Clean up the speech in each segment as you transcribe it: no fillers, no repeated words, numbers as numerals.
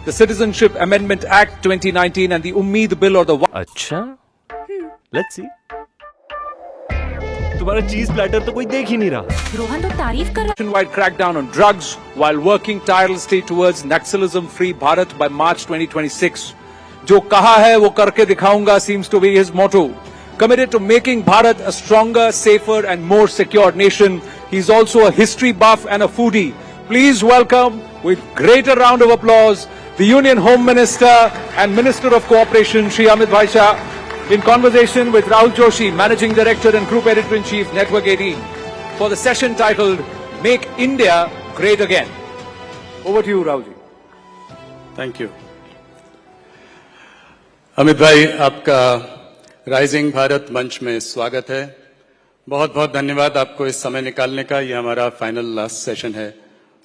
the Citizenship Amendment Act 2019 and the Ummeed Bill or the अच्छा, let's see. तुम्हारा चीज platter तो कोई देख ही नहीं रहा। रोहन तो तारीफ कर रहा। wide crackdown on drugs while working tirelessly towards Naxalism-free Bharat by March 2026. जो कहा है वो करके दिखाऊंगा seems to be his motto. Committed to making Bharat a stronger, safer and more secure nation. He's also a history buff and a foodie. Please welcome, with greater round of applause, the Union Home Minister and Minister of Cooperation, Shri Amit Bhaisha, in conversation with Rahul Joshi, Managing Director and Group Editor-in-Chief, Network 18, for the session titled, Make India Great Again. Over to you, Rahulji. Thank you. Amit भाई, आपका rising Bharat मंच में स्वागत है। बहुत बहुत धन्यवाद आपको इस समय निकालने का। ये हमारा फाइनल लास्ट सेशन है।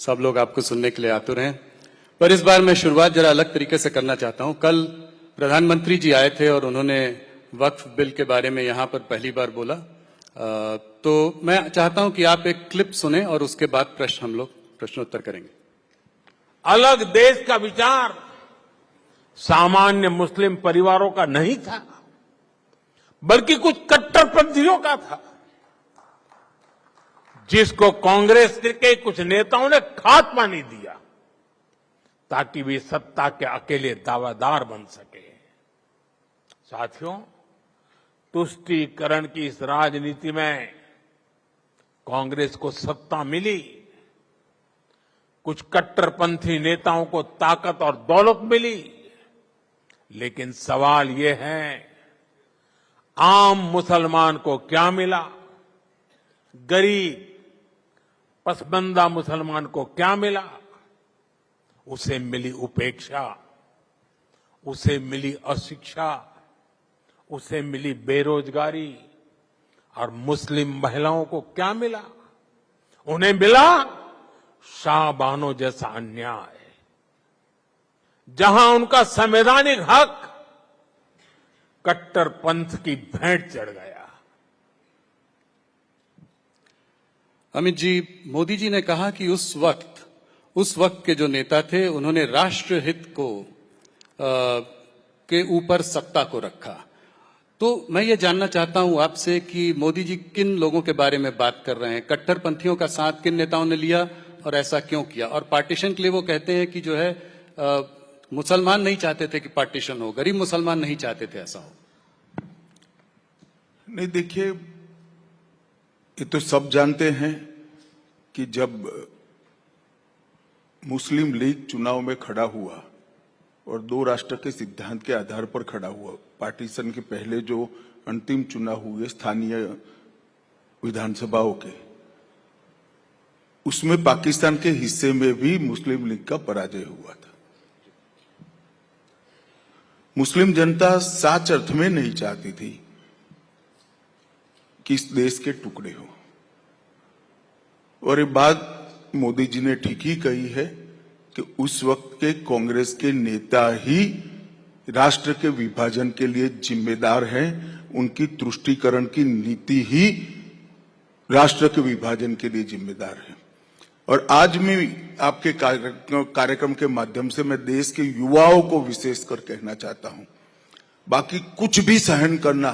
सब लोग आपको सुनने के लिए आतुर हैं, पर इस बार मैं शुरुआत जरा अलग तरीके से करना चाहता हूं। कल प्रधानमंत्री जी आए थे और उन्होंने वक्फ बिल के बारे में यहां पर पहली बार बोला, तो मैं चाहता हूं कि आप एक क्लिप सुने और उसके बाद हम लोग प्रश्नोत्तर करेंगे। अलग देश का विचार सामान्य मुस्लिम परिवारों का नहीं था, बल्कि कुछ कट्टरपंथियों का था, जिसको कांग्रेस के कुछ नेताओं ने खात्मा नहीं दिया ताकि वे सत्ता के अकेले दावेदार बन सके। साथियों, तुष्टीकरण की इस राजनीति में कांग्रेस को सत्ता मिली, कुछ कट्टरपंथी नेताओं को ताकत और दौलत मिली, लेकिन सवाल यह है, आम मुसलमान को क्या मिला? गरीब पसमंदा मुसलमान को क्या मिला? उसे मिली उपेक्षा, उसे मिली अशिक्षा, उसे मिली बेरोजगारी। और मुस्लिम महिलाओं को क्या मिला? उन्हें मिला शाहबानो जैसा अन्याय, जहां उनका संवैधानिक हक कट्टरपंथ की भेंट चढ़ गया। अमित जी, मोदी जी ने कहा कि उस वक्त के जो नेता थे उन्होंने राष्ट्र हित को के ऊपर सत्ता को रखा। तो मैं ये जानना चाहता हूं आपसे कि मोदी जी किन लोगों के बारे में बात कर रहे हैं? कट्टरपंथियों का साथ किन नेताओं ने लिया और ऐसा क्यों किया? और पार्टीशन के लिए वो कहते हैं कि जो है मुसलमान नहीं चाहते थे कि पार्टीशन हो, गरीब मुसलमान नहीं चाहते थे ऐसा हो। नहीं, देखिए, ये तो सब जानते हैं कि जब मुस्लिम लीग चुनाव में खड़ा हुआ और दो राष्ट्र के सिद्धांत के आधार पर खड़ा हुआ, पार्टीशन के पहले जो अंतिम चुनाव हुए स्थानीय विधानसभाओं के, उसमें पाकिस्तान के हिस्से में भी मुस्लिम लीग का पराजय हुआ था। मुस्लिम जनता सच अर्थ में नहीं चाहती थी कि इस देश के टुकड़े हो, और ये बात मोदी जी ने ठीक ही कही है कि उस वक्त के कांग्रेस के नेता ही राष्ट्र के विभाजन के लिए जिम्मेदार हैं। उनकी तुष्टीकरण की नीति ही राष्ट्र के विभाजन के लिए जिम्मेदार है। और आज मैं आपके कार्यक्रम के माध्यम से मैं देश के युवाओं को विशेषकर कहना चाहता हूं, बाकी कुछ भी सहन करना,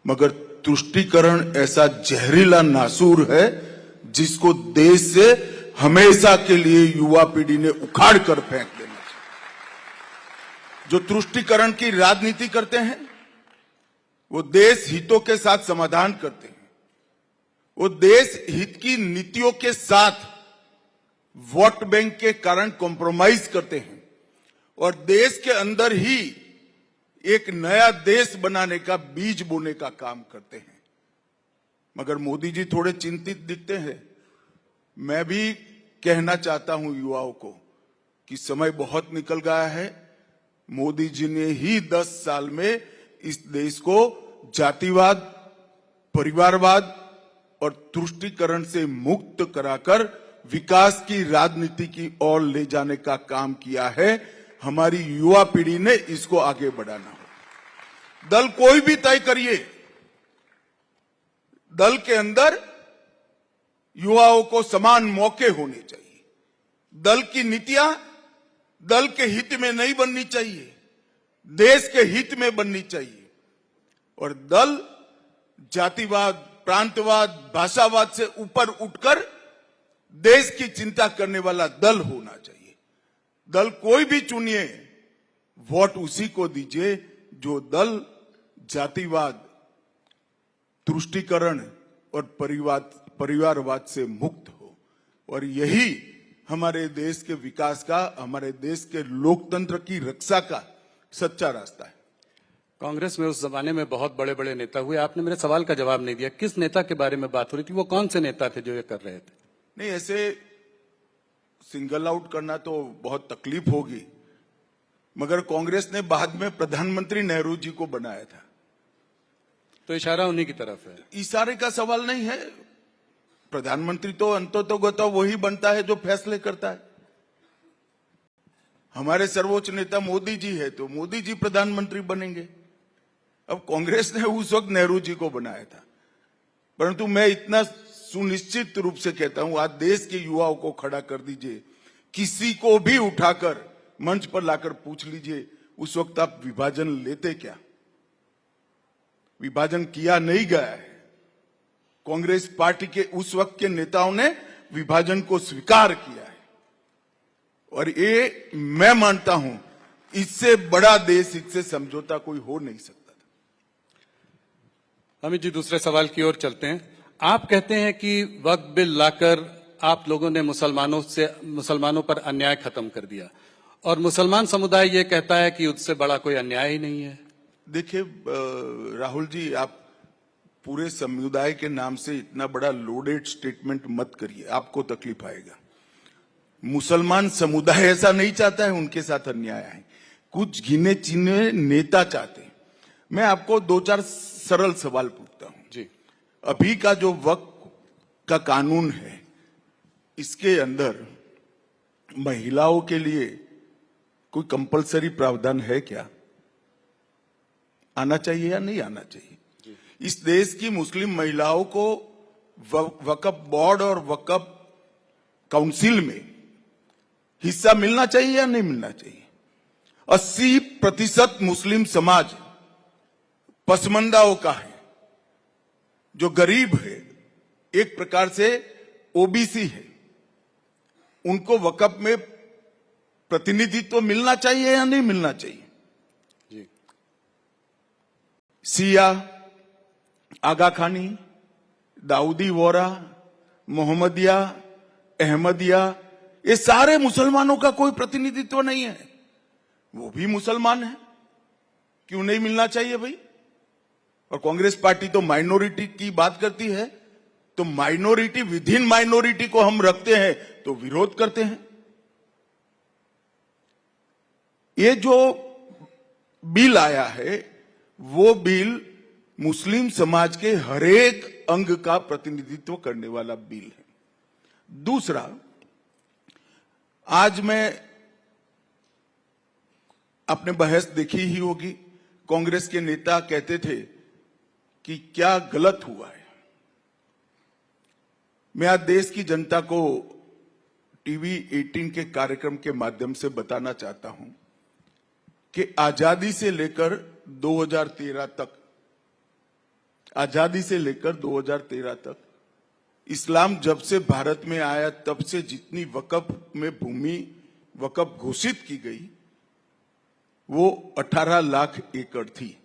मगर तुष्टीकरण ऐसा जहरीला नासूर है जिसको देश से हमेशा के लिए युवा पीढ़ी ने उखाड़ कर फेंक देना चाहिए। जो तुष्टीकरण की राजनीति करते हैं वो देश हितों के साथ समाधान करते हैं, वो देश हित की नीतियों के साथ वोट बैंक के कारण कॉम्प्रोमाइज करते हैं और देश के अंदर ही एक नया देश बनाने का बीज बोने का काम करते हैं। मगर मोदी जी थोड़े चिंतित दिखते हैं। मैं भी कहना चाहता हूं युवाओं को कि समय बहुत निकल गया है। मोदी जी ने ही 10 साल में इस देश को जातिवाद, परिवारवाद और तुष्टीकरण से मुक्त कराकर विकास की राजनीति की ओर ले जाने का काम किया है। हमारी युवा पीढ़ी ने इसको आगे बढ़ाना हो। दल कोई भी तय करिए, दल के अंदर युवाओं को समान मौके होने चाहिए। दल की नीतियां दल के हित में नहीं बननी चाहिए, देश के हित में बननी चाहिए। और दल जातिवाद, प्रांतवाद, भाषावाद से ऊपर उठकर देश की चिंता करने वाला दल होना चाहिए। दल कोई भी चुनिए, वोट उसी को दीजिए जो दल जातिवाद, तुष्टीकरण और परिवारवाद से मुक्त हो। और यही हमारे देश के विकास का, हमारे देश के लोकतंत्र की रक्षा का सच्चा रास्ता है। कांग्रेस में उस जमाने में बहुत बड़े बड़े नेता हुए, आपने मेरे सवाल का जवाब नहीं दिया। किस नेता के बारे में बात हो रही थी? वो कौन से नेता थे जो ये कर रहे थे? नहीं, ऐसे सिंगल आउट करना तो बहुत तकलीफ होगी, मगर कांग्रेस ने बाद में प्रधानमंत्री नेहरू जी को बनाया था। तो इशारा उन्हीं की तरफ है। इशारे का सवाल नहीं है। प्रधानमंत्री तो अंततोगत वही बनता है जो फैसले करता है। हमारे सर्वोच्च नेता मोदी जी है तो मोदी जी प्रधानमंत्री बनेंगे। अब कांग्रेस ने उस वक्त नेहरू जी को बनाया था। परंतु मैं इतना सुनिश्चित रूप से कहता हूं, आज देश के युवाओं को खड़ा कर दीजिए, किसी को भी उठाकर मंच पर लाकर पूछ लीजिए, उस वक्त आप विभाजन लेते क्या? विभाजन किया नहीं गया है। कांग्रेस पार्टी के उस वक्त के नेताओं ने विभाजन को स्वीकार किया है। और ये मैं मानता हूं, इससे बड़ा देश, इससे समझौता कोई हो नहीं सकता था। अमित जी, दूसरे सवाल की ओर चलते हैं। आप कहते हैं कि वक्फ बिल लाकर आप लोगों ने मुसलमानों पर अन्याय खत्म कर दिया, और मुसलमान समुदाय ये कहता है कि उससे बड़ा कोई अन्याय ही नहीं है। देखिए राहुल जी, आप पूरे समुदाय के नाम से इतना बड़ा लोडेड स्टेटमेंट मत करिए, आपको तकलीफ आएगा। मुसलमान समुदाय ऐसा नहीं चाहता है उनके साथ अन्याय है, कुछ गिने चुने नेता चाहते हैं। मैं आपको दो चार सरल सवाल पूछता हूं जी। अभी का जो वक्फ का कानून है, इसके अंदर महिलाओं के लिए कोई कंपलसरी प्रावधान है क्या? आना चाहिए या नहीं आना चाहिए? इस देश की मुस्लिम महिलाओं को वक्फ बोर्ड और वक्फ काउंसिल में हिस्सा मिलना चाहिए या नहीं मिलना चाहिए? 80% मुस्लिम समाज पसमंदाओं का है, जो गरीब है, एक प्रकार से ओबीसी है। उनको वक्फ में प्रतिनिधित्व मिलना चाहिए या नहीं मिलना चाहिए? जी। सिया, आगा खानी, दाऊदी वोरा, मोहम्मदिया, अहमदिया, ये सारे मुसलमानों का कोई प्रतिनिधित्व नहीं है। वो भी मुसलमान है, क्यों नहीं मिलना चाहिए भाई? और कांग्रेस पार्टी तो माइनॉरिटी की बात करती है, तो माइनॉरिटी विद इन माइनॉरिटी को हम रखते हैं तो विरोध करते हैं। ये जो बिल आया है, वो बिल मुस्लिम समाज के हरेक अंग का प्रतिनिधित्व करने वाला बिल है। दूसरा, आज मैं, आपने बहस देखी ही होगी, कांग्रेस के नेता कहते थे कि क्या गलत हुआ है। मैं आज देश की जनता को टीवी 18 के कार्यक्रम के माध्यम से बताना चाहता हूं कि आजादी से लेकर 2013 तक, आजादी से लेकर 2013 तक, इस्लाम जब से भारत में आया तब से जितनी वक्फ में भूमि वक्फ घोषित की गई, वो 18 लाख एकड़ थी,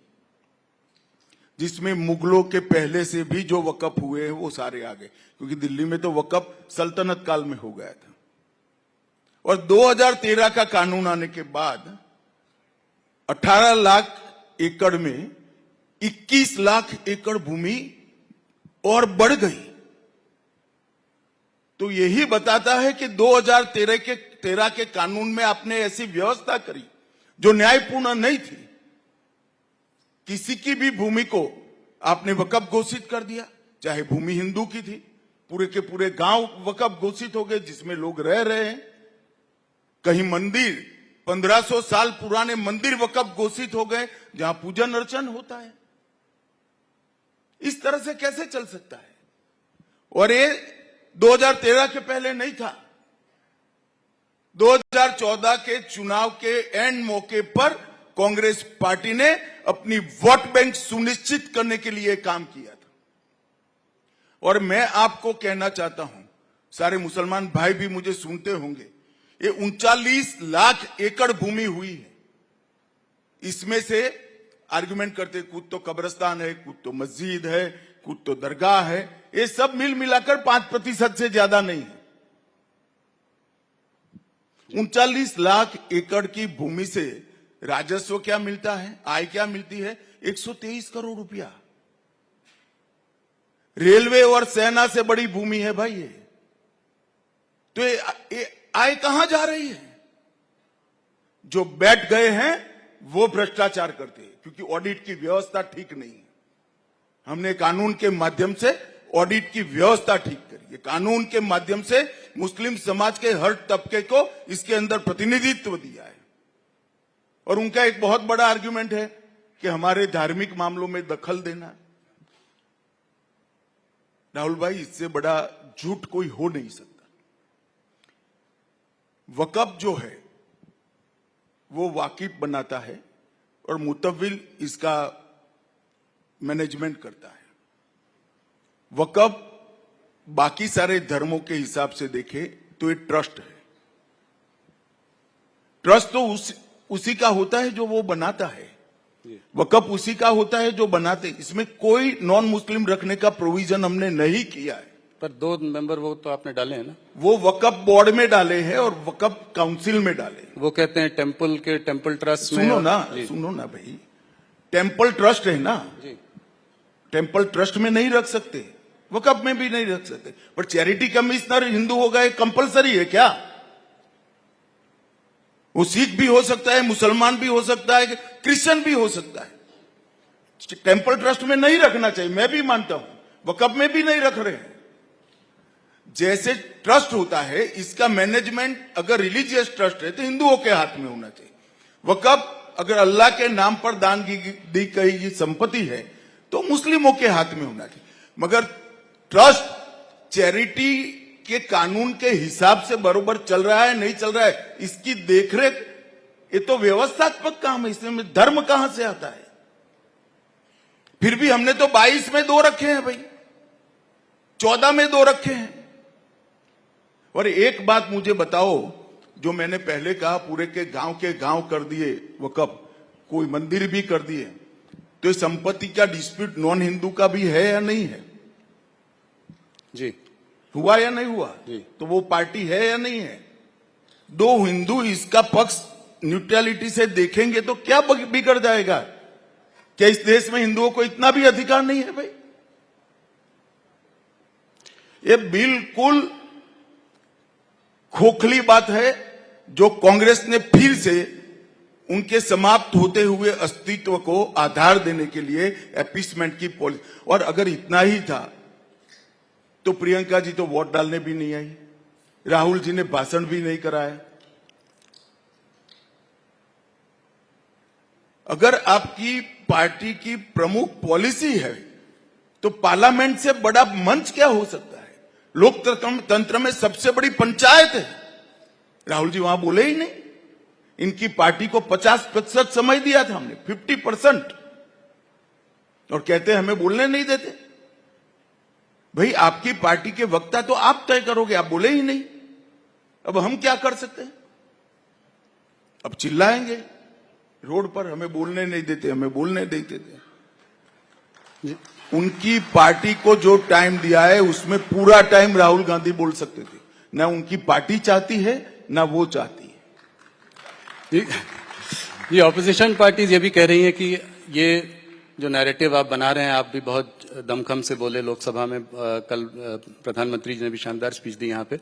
जिसमें मुगलों के पहले से भी जो वक्फ हुए हैं वो सारे आ गए, क्योंकि दिल्ली में तो वक्फ सल्तनत काल में हो गया था। और 2013 का कानून आने के बाद 18 लाख एकड़ में 21 लाख एकड़ भूमि और बढ़ गई। तो यही बताता है कि 2013 के कानून में आपने ऐसी व्यवस्था करी जो न्यायपूर्ण नहीं थी। किसी की भी भूमि को आपने वक्फ घोषित कर दिया, चाहे भूमि हिंदू की थी, पूरे के पूरे गांव वक्फ घोषित हो गए जिसमें लोग रह रहे हैं। कहीं मंदिर, 1500 साल पुराने मंदिर वक्फ घोषित हो गए जहां पूजन अर्चन होता है। इस तरह से कैसे चल सकता है? और ये 2013 के पहले नहीं था। 2014 के चुनाव के एंड मौके पर कांग्रेस पार्टी ने अपनी वोट बैंक सुनिश्चित करने के लिए काम किया था। और मैं आपको कहना चाहता हूं, सारे मुसलमान भाई भी मुझे सुनते होंगे, ये 39 लाख एकड़ भूमि हुई है। इसमें से आर्गुमेंट करते कुछ तो कब्रिस्तान है, कुछ तो मस्जिद है, कुछ तो दरगाह है, ये सब मिल मिलाकर 5% से ज्यादा नहीं है। 39 लाख एकड़ की भूमि से राजस्व क्या मिलता है, आय क्या मिलती है? 123 करोड़ रुपया। रेलवे और सेना से बड़ी भूमि है भाई ये। तो ये आय कहां जा रही है? जो बैठ गए हैं वो भ्रष्टाचार करते हैं, क्योंकि ऑडिट की व्यवस्था ठीक नहीं है। हमने कानून के माध्यम से ऑडिट की व्यवस्था ठीक करी है। कानून के माध्यम से मुस्लिम समाज के हर तबके को इसके अंदर प्रतिनिधित्व दिया है। और उनका एक बहुत बड़ा आर्गुमेंट है कि हमारे धार्मिक मामलों में दखल देना। राहुल भाई, इससे बड़ा झूठ कोई हो नहीं सकता। वक्फ जो है वो वाकिफ बनाता है और मुतव्विल इसका मैनेजमेंट करता है। वक्फ बाकी सारे धर्मों के हिसाब से देखे तो ये ट्रस्ट है। ट्रस्ट तो उसी का होता है जो वो बनाता है। वक्फ उसी का होता है जो बनाते। इसमें कोई नॉन मुस्लिम रखने का प्रोविजन हमने नहीं किया है। पर 2 मेंबर वो तो आपने डाले हैं ना? वो वक्फ बोर्ड में डाले हैं और वक्फ काउंसिल में डाले। वो कहते हैं टेम्पल ट्रस्ट में। सुनो ना भाई, टेम्पल ट्रस्ट है ना जी। टेम्पल ट्रस्ट में नहीं रख सकते, वक्फ में भी नहीं रख सकते। पर चैरिटी कमिश्नर हिंदू होगा, कंपलसरी है क्या? वो सिख भी हो सकता है, मुसलमान भी हो सकता है, क्रिश्चियन भी हो सकता है। टेम्पल ट्रस्ट में नहीं रखना चाहिए, मैं भी मानता हूं। वक्फ में भी नहीं रख रहे हैं। जैसे ट्रस्ट होता है, इसका मैनेजमेंट अगर रिलीजियस ट्रस्ट है तो हिंदुओं के हाथ में होना चाहिए। वक्फ अगर अल्लाह के नाम पर दान दी गई संपत्ति है तो मुस्लिमों के हाथ में होना चाहिए। मगर ट्रस्ट चैरिटी के कानून के हिसाब से बरोबर चल रहा है नहीं चल रहा है, इसकी देखरेख ये तो व्यवस्थात्मक काम है। इसमें धर्म कहां से आता है? फिर भी हमने तो 22 में 2 रखे हैं भाई, 14 में 2 रखे हैं। और एक बात मुझे बताओ, जो मैंने पहले कहा पूरे के गांव कर दिए वक्फ, कोई मंदिर भी कर दिए, तो ये संपत्ति का डिस्प्यूट नॉन हिंदू का भी है या नहीं है? जी हुआ या नहीं हुआ? जी। तो वो पार्टी है या नहीं है? 2 हिंदू इसका पक्ष न्यूट्रलिटी से देखेंगे तो क्या बिगड़ जाएगा? क्या इस देश में हिंदुओं को इतना भी अधिकार नहीं है भाई? ये बिल्कुल खोखली बात है जो कांग्रेस ने फिर से उनके समाप्त होते हुए अस्तित्व को आधार देने के लिए अपीसमेंट की पॉलिसी। और अगर इतना ही था तो प्रियंका जी तो वोट डालने भी नहीं आई, राहुल जी ने भाषण भी नहीं कराया। अगर आपकी पार्टी की प्रमुख पॉलिसी है तो पार्लियामेंट से बड़ा मंच क्या हो सकता है? लोकतंत्र में सबसे बड़ी पंचायत है। राहुल जी वहां बोले ही नहीं। इनकी पार्टी को 50% समय दिया था हमने, 50%, और कहते हैं हमें बोलने नहीं देते। भाई आपकी पार्टी के वक्ता तो आप तय करोगे, आप बोले ही नहीं। अब हम क्या कर सकते हैं? अब चिल्लाएंगे रोड पर, हमें बोलने नहीं देते, हमें बोलने नहीं देते। उनकी पार्टी को जो टाइम दिया है उसमें पूरा टाइम राहुल गांधी बोल सकते थे। ना उनकी पार्टी चाहती है ना वो चाहती है। ये ऑपोजिशन पार्टीज ये भी कह रही हैं कि ये जो नैरेटिव आप बना रहे हैं, आप भी बहुत दमखम से बोले लोकसभा में, कल प्रधानमंत्री जी ने भी शानदार स्पीच दी यहाँ पे।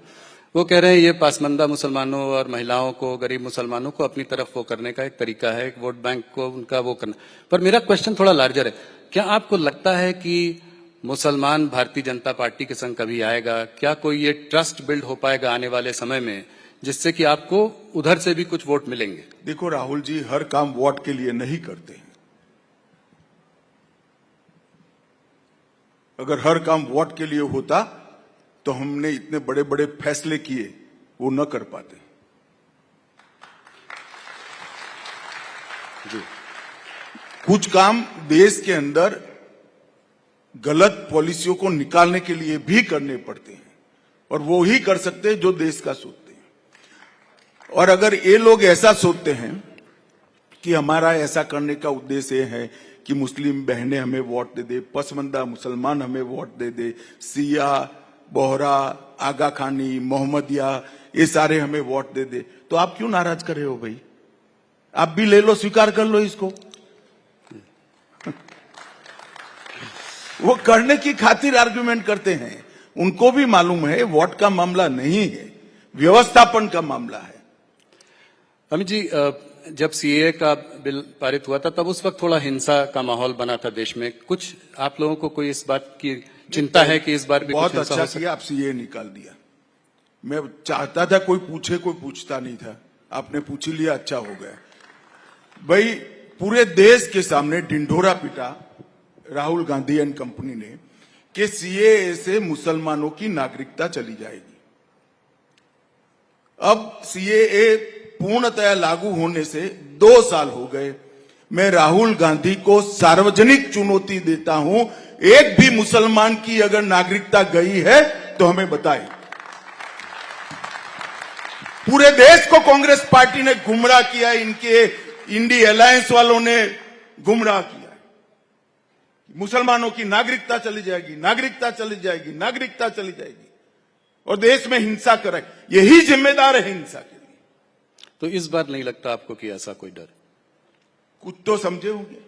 वो कह रहे हैं ये पासमंदा मुसलमानों और महिलाओं को, गरीब मुसलमानों को अपनी तरफ वो करने का एक तरीका है, एक वोट बैंक को उनका वो करना। पर मेरा क्वेश्चन थोड़ा लार्जर है। क्या आपको लगता है कि मुसलमान भारतीय जनता पार्टी के संग कभी आएगा? क्या कोई ये ट्रस्ट बिल्ड हो पाएगा आने वाले समय में, जिससे कि आपको उधर से भी कुछ वोट मिलेंगे? देखो राहुल जी, हर काम वोट के लिए नहीं करते हैं। अगर हर काम वोट के लिए होता तो हमने इतने बड़े बड़े फैसले किए वो न कर पाते। जी कुछ काम देश के अंदर गलत पॉलिसियों को निकालने के लिए भी करने पड़ते हैं और वो ही कर सकते हैं जो देश का सोचते हैं। और अगर ये लोग ऐसा सोचते हैं कि हमारा ऐसा करने का उद्देश्य है कि मुस्लिम बहनें हमें वोट दे दे, पसमंदा मुसलमान हमें वोट दे दे, सिया, बोहरा, आगा खानी, मोहम्मदिया, ये सारे हमें वोट दे दे, तो आप क्यों नाराज कर रहे हो भाई? आप भी ले लो, स्वीकार कर लो इसको। वो करने की खातिर आर्गुमेंट करते हैं, उनको भी मालूम है वोट का मामला नहीं है, व्यवस्थापन का मामला है। अमित जी, जब सीए का बिल पारित हुआ था तब उस वक्त थोड़ा हिंसा का माहौल बना था देश में। कुछ आप लोगों को कोई इस बात की चिंता है कि इस बार भी बहुत कुछ हिंसा अच्छा हो सकता? किया आप सीए निकाल दिया। मैं चाहता था कोई पूछे, कोई पूछता नहीं था, आपने पूछ ही लिया, अच्छा हो गया। भाई पूरे देश के सामने ढिंढोरा पिटा राहुल गांधी एंड कंपनी ने कि सीएए से मुसलमानों की नागरिकता चली जाएगी। अब सीएए पूर्णतया लागू होने से 2 साल हो गए। मैं राहुल गांधी को सार्वजनिक चुनौती देता हूं, एक भी मुसलमान की अगर नागरिकता गई है तो हमें बताएं। पूरे देश को कांग्रेस पार्टी ने गुमराह किया, इनके इंडी अलायंस वालों ने गुमराह किया। मुसलमानों की नागरिकता चली जाएगी, नागरिकता चली जाएगी, नागरिकता चली जाएगी, और देश में हिंसा करे, यही जिम्मेदार है हिंसा के लिए। तो इस बार नहीं लगता आपको कि ऐसा कोई डर? कुछ तो समझे होंगे।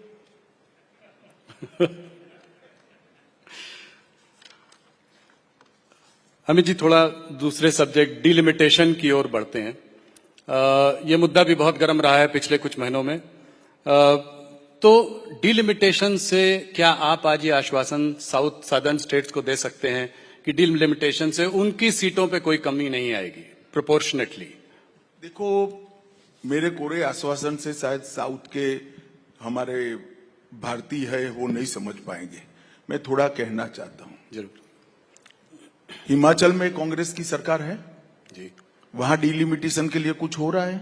अमित जी, थोड़ा दूसरे सब्जेक्ट डिलिमिटेशन की ओर बढ़ते हैं। ये मुद्दा भी बहुत गर्म रहा है पिछले कुछ महीनों में। तो डिलिमिटेशन से क्या आप आज ये आश्वासन साउथ सदर्न स्टेट्स को दे सकते हैं कि डिलिमिटेशन से उनकी सीटों पे कोई कमी नहीं आएगी प्रोपोर्शनेटली? देखो, मेरे कोरे आश्वासन से शायद साउथ के हमारे भारतीय है वो नहीं समझ पाएंगे। मैं थोड़ा कहना चाहता हूं। जरूर। हिमाचल में कांग्रेस की सरकार है जी। वहां डिलिमिटेशन के लिए कुछ हो रहा है?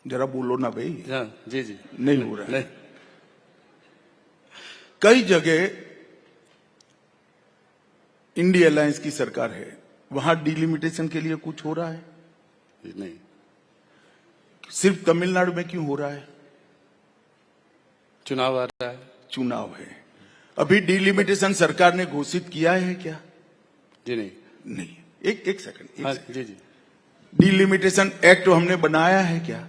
जरा बोलो ना भाई। हाँ, जी जी। नहीं हो रहा है। नहीं। कई जगह इंडिया अलायंस की सरकार है, वहां डिलिमिटेशन के लिए कुछ हो रहा है? नहीं। सिर्फ तमिलनाडु में क्यों हो रहा है? चुनाव आ रहा है। चुनाव है। अभी डिलिमिटेशन सरकार ने घोषित किया है क्या? जी नहीं। नहीं। एक सेकंड। हाँ, जी जी। डिलिमिटेशन एक्ट हमने बनाया है क्या?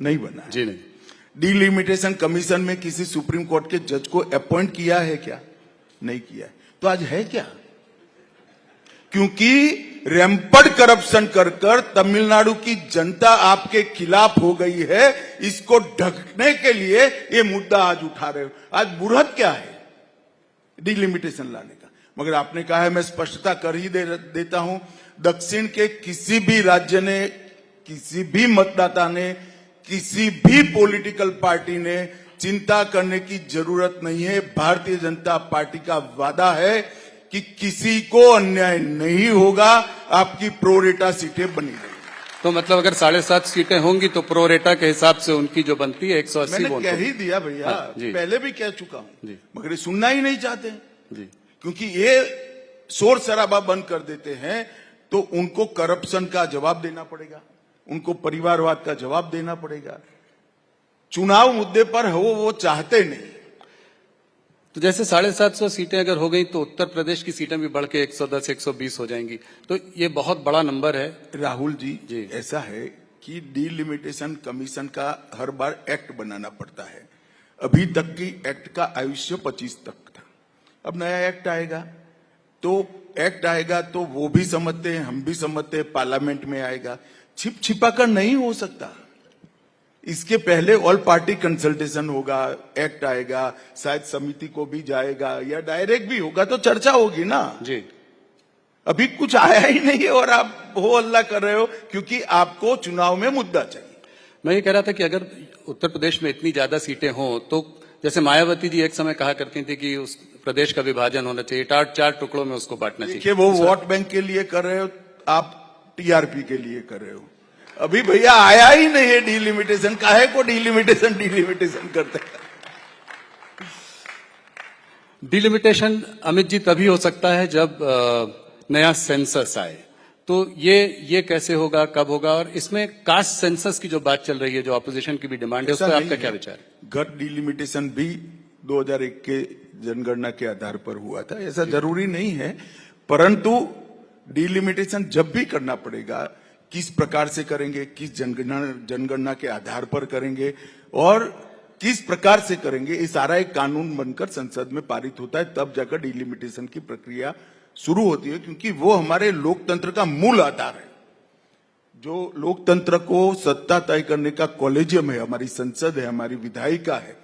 नहीं बना। जी नहीं। डिलिमिटेशन कमीशन में किसी सुप्रीम कोर्ट के जज को अपॉइंट किया है क्या? नहीं किया है। तो आज है क्या? क्योंकि रैंपड करप्शन कर कर तमिलनाडु की जनता आपके खिलाफ हो गई है, इसको ढकने के लिए ये मुद्दा आज उठा रहे हो। आज बुरहत क्या है डिलिमिटेशन लाने का? मगर आपने कहा है, मैं स्पष्टता कर ही देता हूं, दक्षिण के किसी भी राज्य ने, किसी भी मतदाता ने, किसी भी पॉलिटिकल पार्टी ने चिंता करने की जरूरत नहीं है। भारतीय जनता पार्टी का वादा है कि किसी को अन्याय नहीं होगा, आपकी प्रोरेटा सीटें बनी रहेंगी। तो मतलब अगर 7.5 सीटें होंगी तो प्रोरेटा के हिसाब से उनकी जो बनती है 180 मैंने वोट कह ही दिया भैया। हाँ, जी। पहले भी कह चुका हूं जी। मगर ये सुनना ही नहीं चाहते, जी। क्योंकि ये शोर शराबा बंद कर देते हैं तो उनको करप्शन का जवाब देना पड़ेगा, उनको परिवारवाद का जवाब देना पड़ेगा। चुनाव मुद्दे पर वो चाहते नहीं। तो जैसे 750 सीटें अगर हो गई तो उत्तर प्रदेश की सीटें भी बढ़ के 110 120 हो जाएंगी, तो ये बहुत बड़ा नंबर है। राहुल जी, जी। ऐसा है कि डिलिमिटेशन कमीशन का हर बार एक्ट बनाना पड़ता है। अभी तक की एक्ट का आयुष्य 25 तक था। अब नया एक्ट आएगा तो वो भी समझते हैं, हम भी समझते हैं, पार्लियामेंट में आएगा। छिप छिपा कर नहीं हो सकता। इसके पहले ऑल पार्टी कंसल्टेशन होगा, एक्ट आएगा, शायद समिति को भी जाएगा या डायरेक्ट भी होगा, तो चर्चा होगी ना। जी। अभी कुछ आया ही नहीं है और आप हो अल्लाह कर रहे हो क्योंकि आपको चुनाव में मुद्दा चाहिए। मैं ये कह रहा था कि अगर उत्तर प्रदेश में इतनी ज्यादा सीटें हों तो जैसे मायावती जी एक समय कहा करती थी कि उस प्रदेश का विभाजन होना चाहिए, 4 टुकड़ों में उसको बांटना चाहिए। देखिए, वो वोट बैंक के लिए कर रहे हो, आप टीआरपी के लिए कर रहे हो। अभी भैया आया ही नहीं है डिलिमिटेशन, काहे को डिलिमिटेशन करते हैं। डिलिमिटेशन अमित जी तभी हो सकता है जब नया सेंसस आए, तो ये कैसे होगा, कब होगा? और इसमें कास्ट सेंसस की जो बात चल रही है, जो ऑपोजिशन की भी डिमांड है, उस पर आपका क्या विचार है? गट डिलिमिटेशन भी 2001 के जनगणना के आधार पर हुआ था, ऐसा जरूरी नहीं है, परंतु डिलिमिटेशन जब भी करना पड़ेगा, किस प्रकार से करेंगे, किस जनगणना के आधार पर करेंगे और किस प्रकार से करेंगे, ये सारा एक कानून बनकर संसद में पारित होता है, तब जाकर डिलिमिटेशन की प्रक्रिया शुरू होती है, क्योंकि वो हमारे लोकतंत्र का मूल आधार है। जो लोकतंत्र को सत्ता तय करने का कॉलेजियम है, हमारी संसद है, हमारी विधायिका है,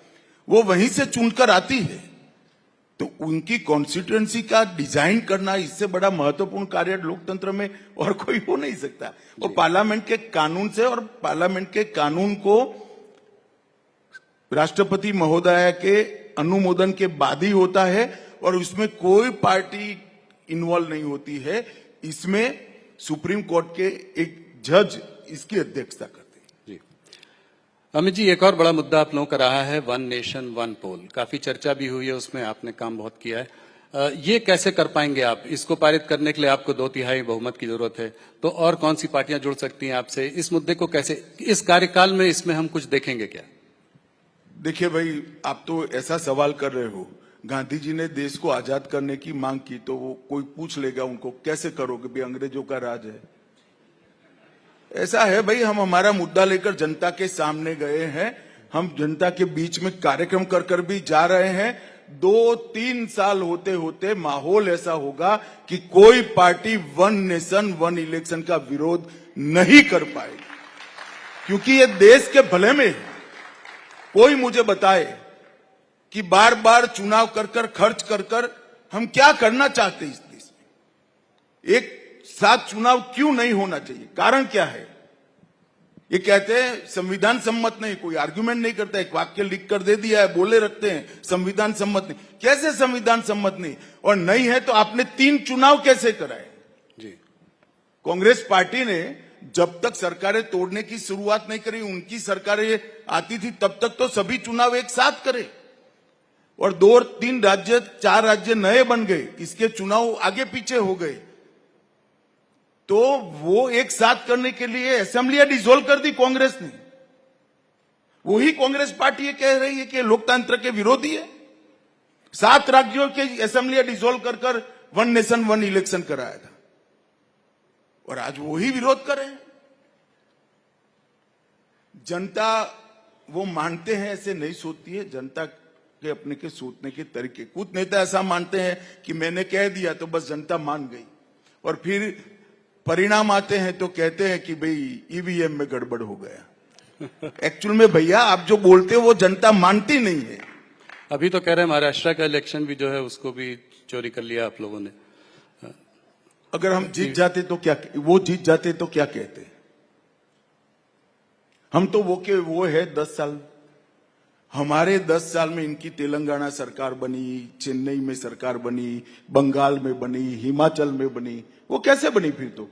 वो वहीं से चुनकर आती है। तो उनकी कॉन्स्टिट्यूएंसी का डिजाइन करना, इससे बड़ा महत्वपूर्ण कार्य लोकतंत्र में और कोई हो नहीं सकता। और पार्लियामेंट के कानून से, और पार्लियामेंट के कानून को राष्ट्रपति महोदय के अनुमोदन के बाद ही होता है, और उसमें कोई पार्टी इन्वॉल्व नहीं होती है। इसमें सुप्रीम कोर्ट के एक जज इसकी अध्यक्षता करते हैं। जी अमित जी, एक और बड़ा मुद्दा आप लोगों का रहा है वन नेशन वन पोल, काफी चर्चा भी हुई है, उसमें आपने काम बहुत किया है। ये कैसे कर पाएंगे आप? इसको पारित करने के लिए आपको 2/3 बहुमत की जरूरत है, तो और कौन सी पार्टियां जुड़ सकती हैं आपसे? इस मुद्दे को कैसे, इस कार्यकाल में इसमें हम कुछ देखेंगे क्या? देखिए भाई, आप तो ऐसा सवाल कर रहे हो, गांधी जी ने देश को आजाद करने की मांग की, तो वो कोई पूछ लेगा उनको, कैसे करोगे भाई, अंग्रेजों का राज है। ऐसा है भाई, हम हमारा मुद्दा लेकर जनता के सामने गए हैं, हम जनता के बीच में कार्यक्रम कर कर भी जा रहे हैं। 2-3 साल होते होते माहौल ऐसा होगा कि कोई party one nation one election का विरोध नहीं कर पाएगी, क्योंकि ये देश के भले में है। कोई मुझे बताए कि बार बार चुनाव कर कर, खर्च कर कर हम क्या करना चाहते हैं इस देश में? एक साथ चुनाव क्यों नहीं होना चाहिए? कारण क्या है? ये कहते हैं संविधान सम्मत नहीं, कोई आर्गुमेंट नहीं करता, एक वाक्य लिख कर दे दिया है, बोले रखते हैं संविधान सम्मत नहीं। कैसे संविधान सम्मत नहीं? और नहीं है तो आपने 3 चुनाव कैसे कराए? जी, कांग्रेस पार्टी ने जब तक सरकारें तोड़ने की शुरुआत नहीं करी, उनकी सरकारें आती थी, तब तक तो सभी चुनाव एक साथ करे, और 2-3 राज्य 4 राज्य नए बन गए, इसके चुनाव आगे पीछे हो गए। तो वो एक साथ करने के लिए असेंबलियां डिसॉल्व कर दी कांग्रेस ने। वही कांग्रेस पार्टी ये कह रही है कि लोकतंत्र के विरोधी है। 7 राज्यों के असेंबलियां डिसॉल्व कर कर वन नेशन वन इलेक्शन कराया था, और आज वही विरोध कर रहे हैं। जनता वो मानते हैं, ऐसे नहीं सोचती है। जनता के अपने के सोचने के तरीके, कुछ नेता ऐसा मानते हैं कि मैंने कह दिया तो बस जनता मान गई, और फिर परिणाम आते हैं तो कहते हैं कि भाई ईवीएम में गड़बड़ हो गया। एक्चुअल में भैया आप जो बोलते हो वो जनता मानती नहीं है। अभी तो कह रहे हैं महाराष्ट्र का इलेक्शन भी जो है उसको भी चोरी कर लिया आप लोगों ने। अगर हम जीत जाते तो क्या, वो जीत जाते तो क्या कहते? हम तो वो है 10 साल, हमारे 10 साल में इनकी तेलंगाना सरकार बनी, चेन्नई में सरकार बनी, बंगाल में बनी, हिमाचल में बनी, वो कैसे बनी फिर? तो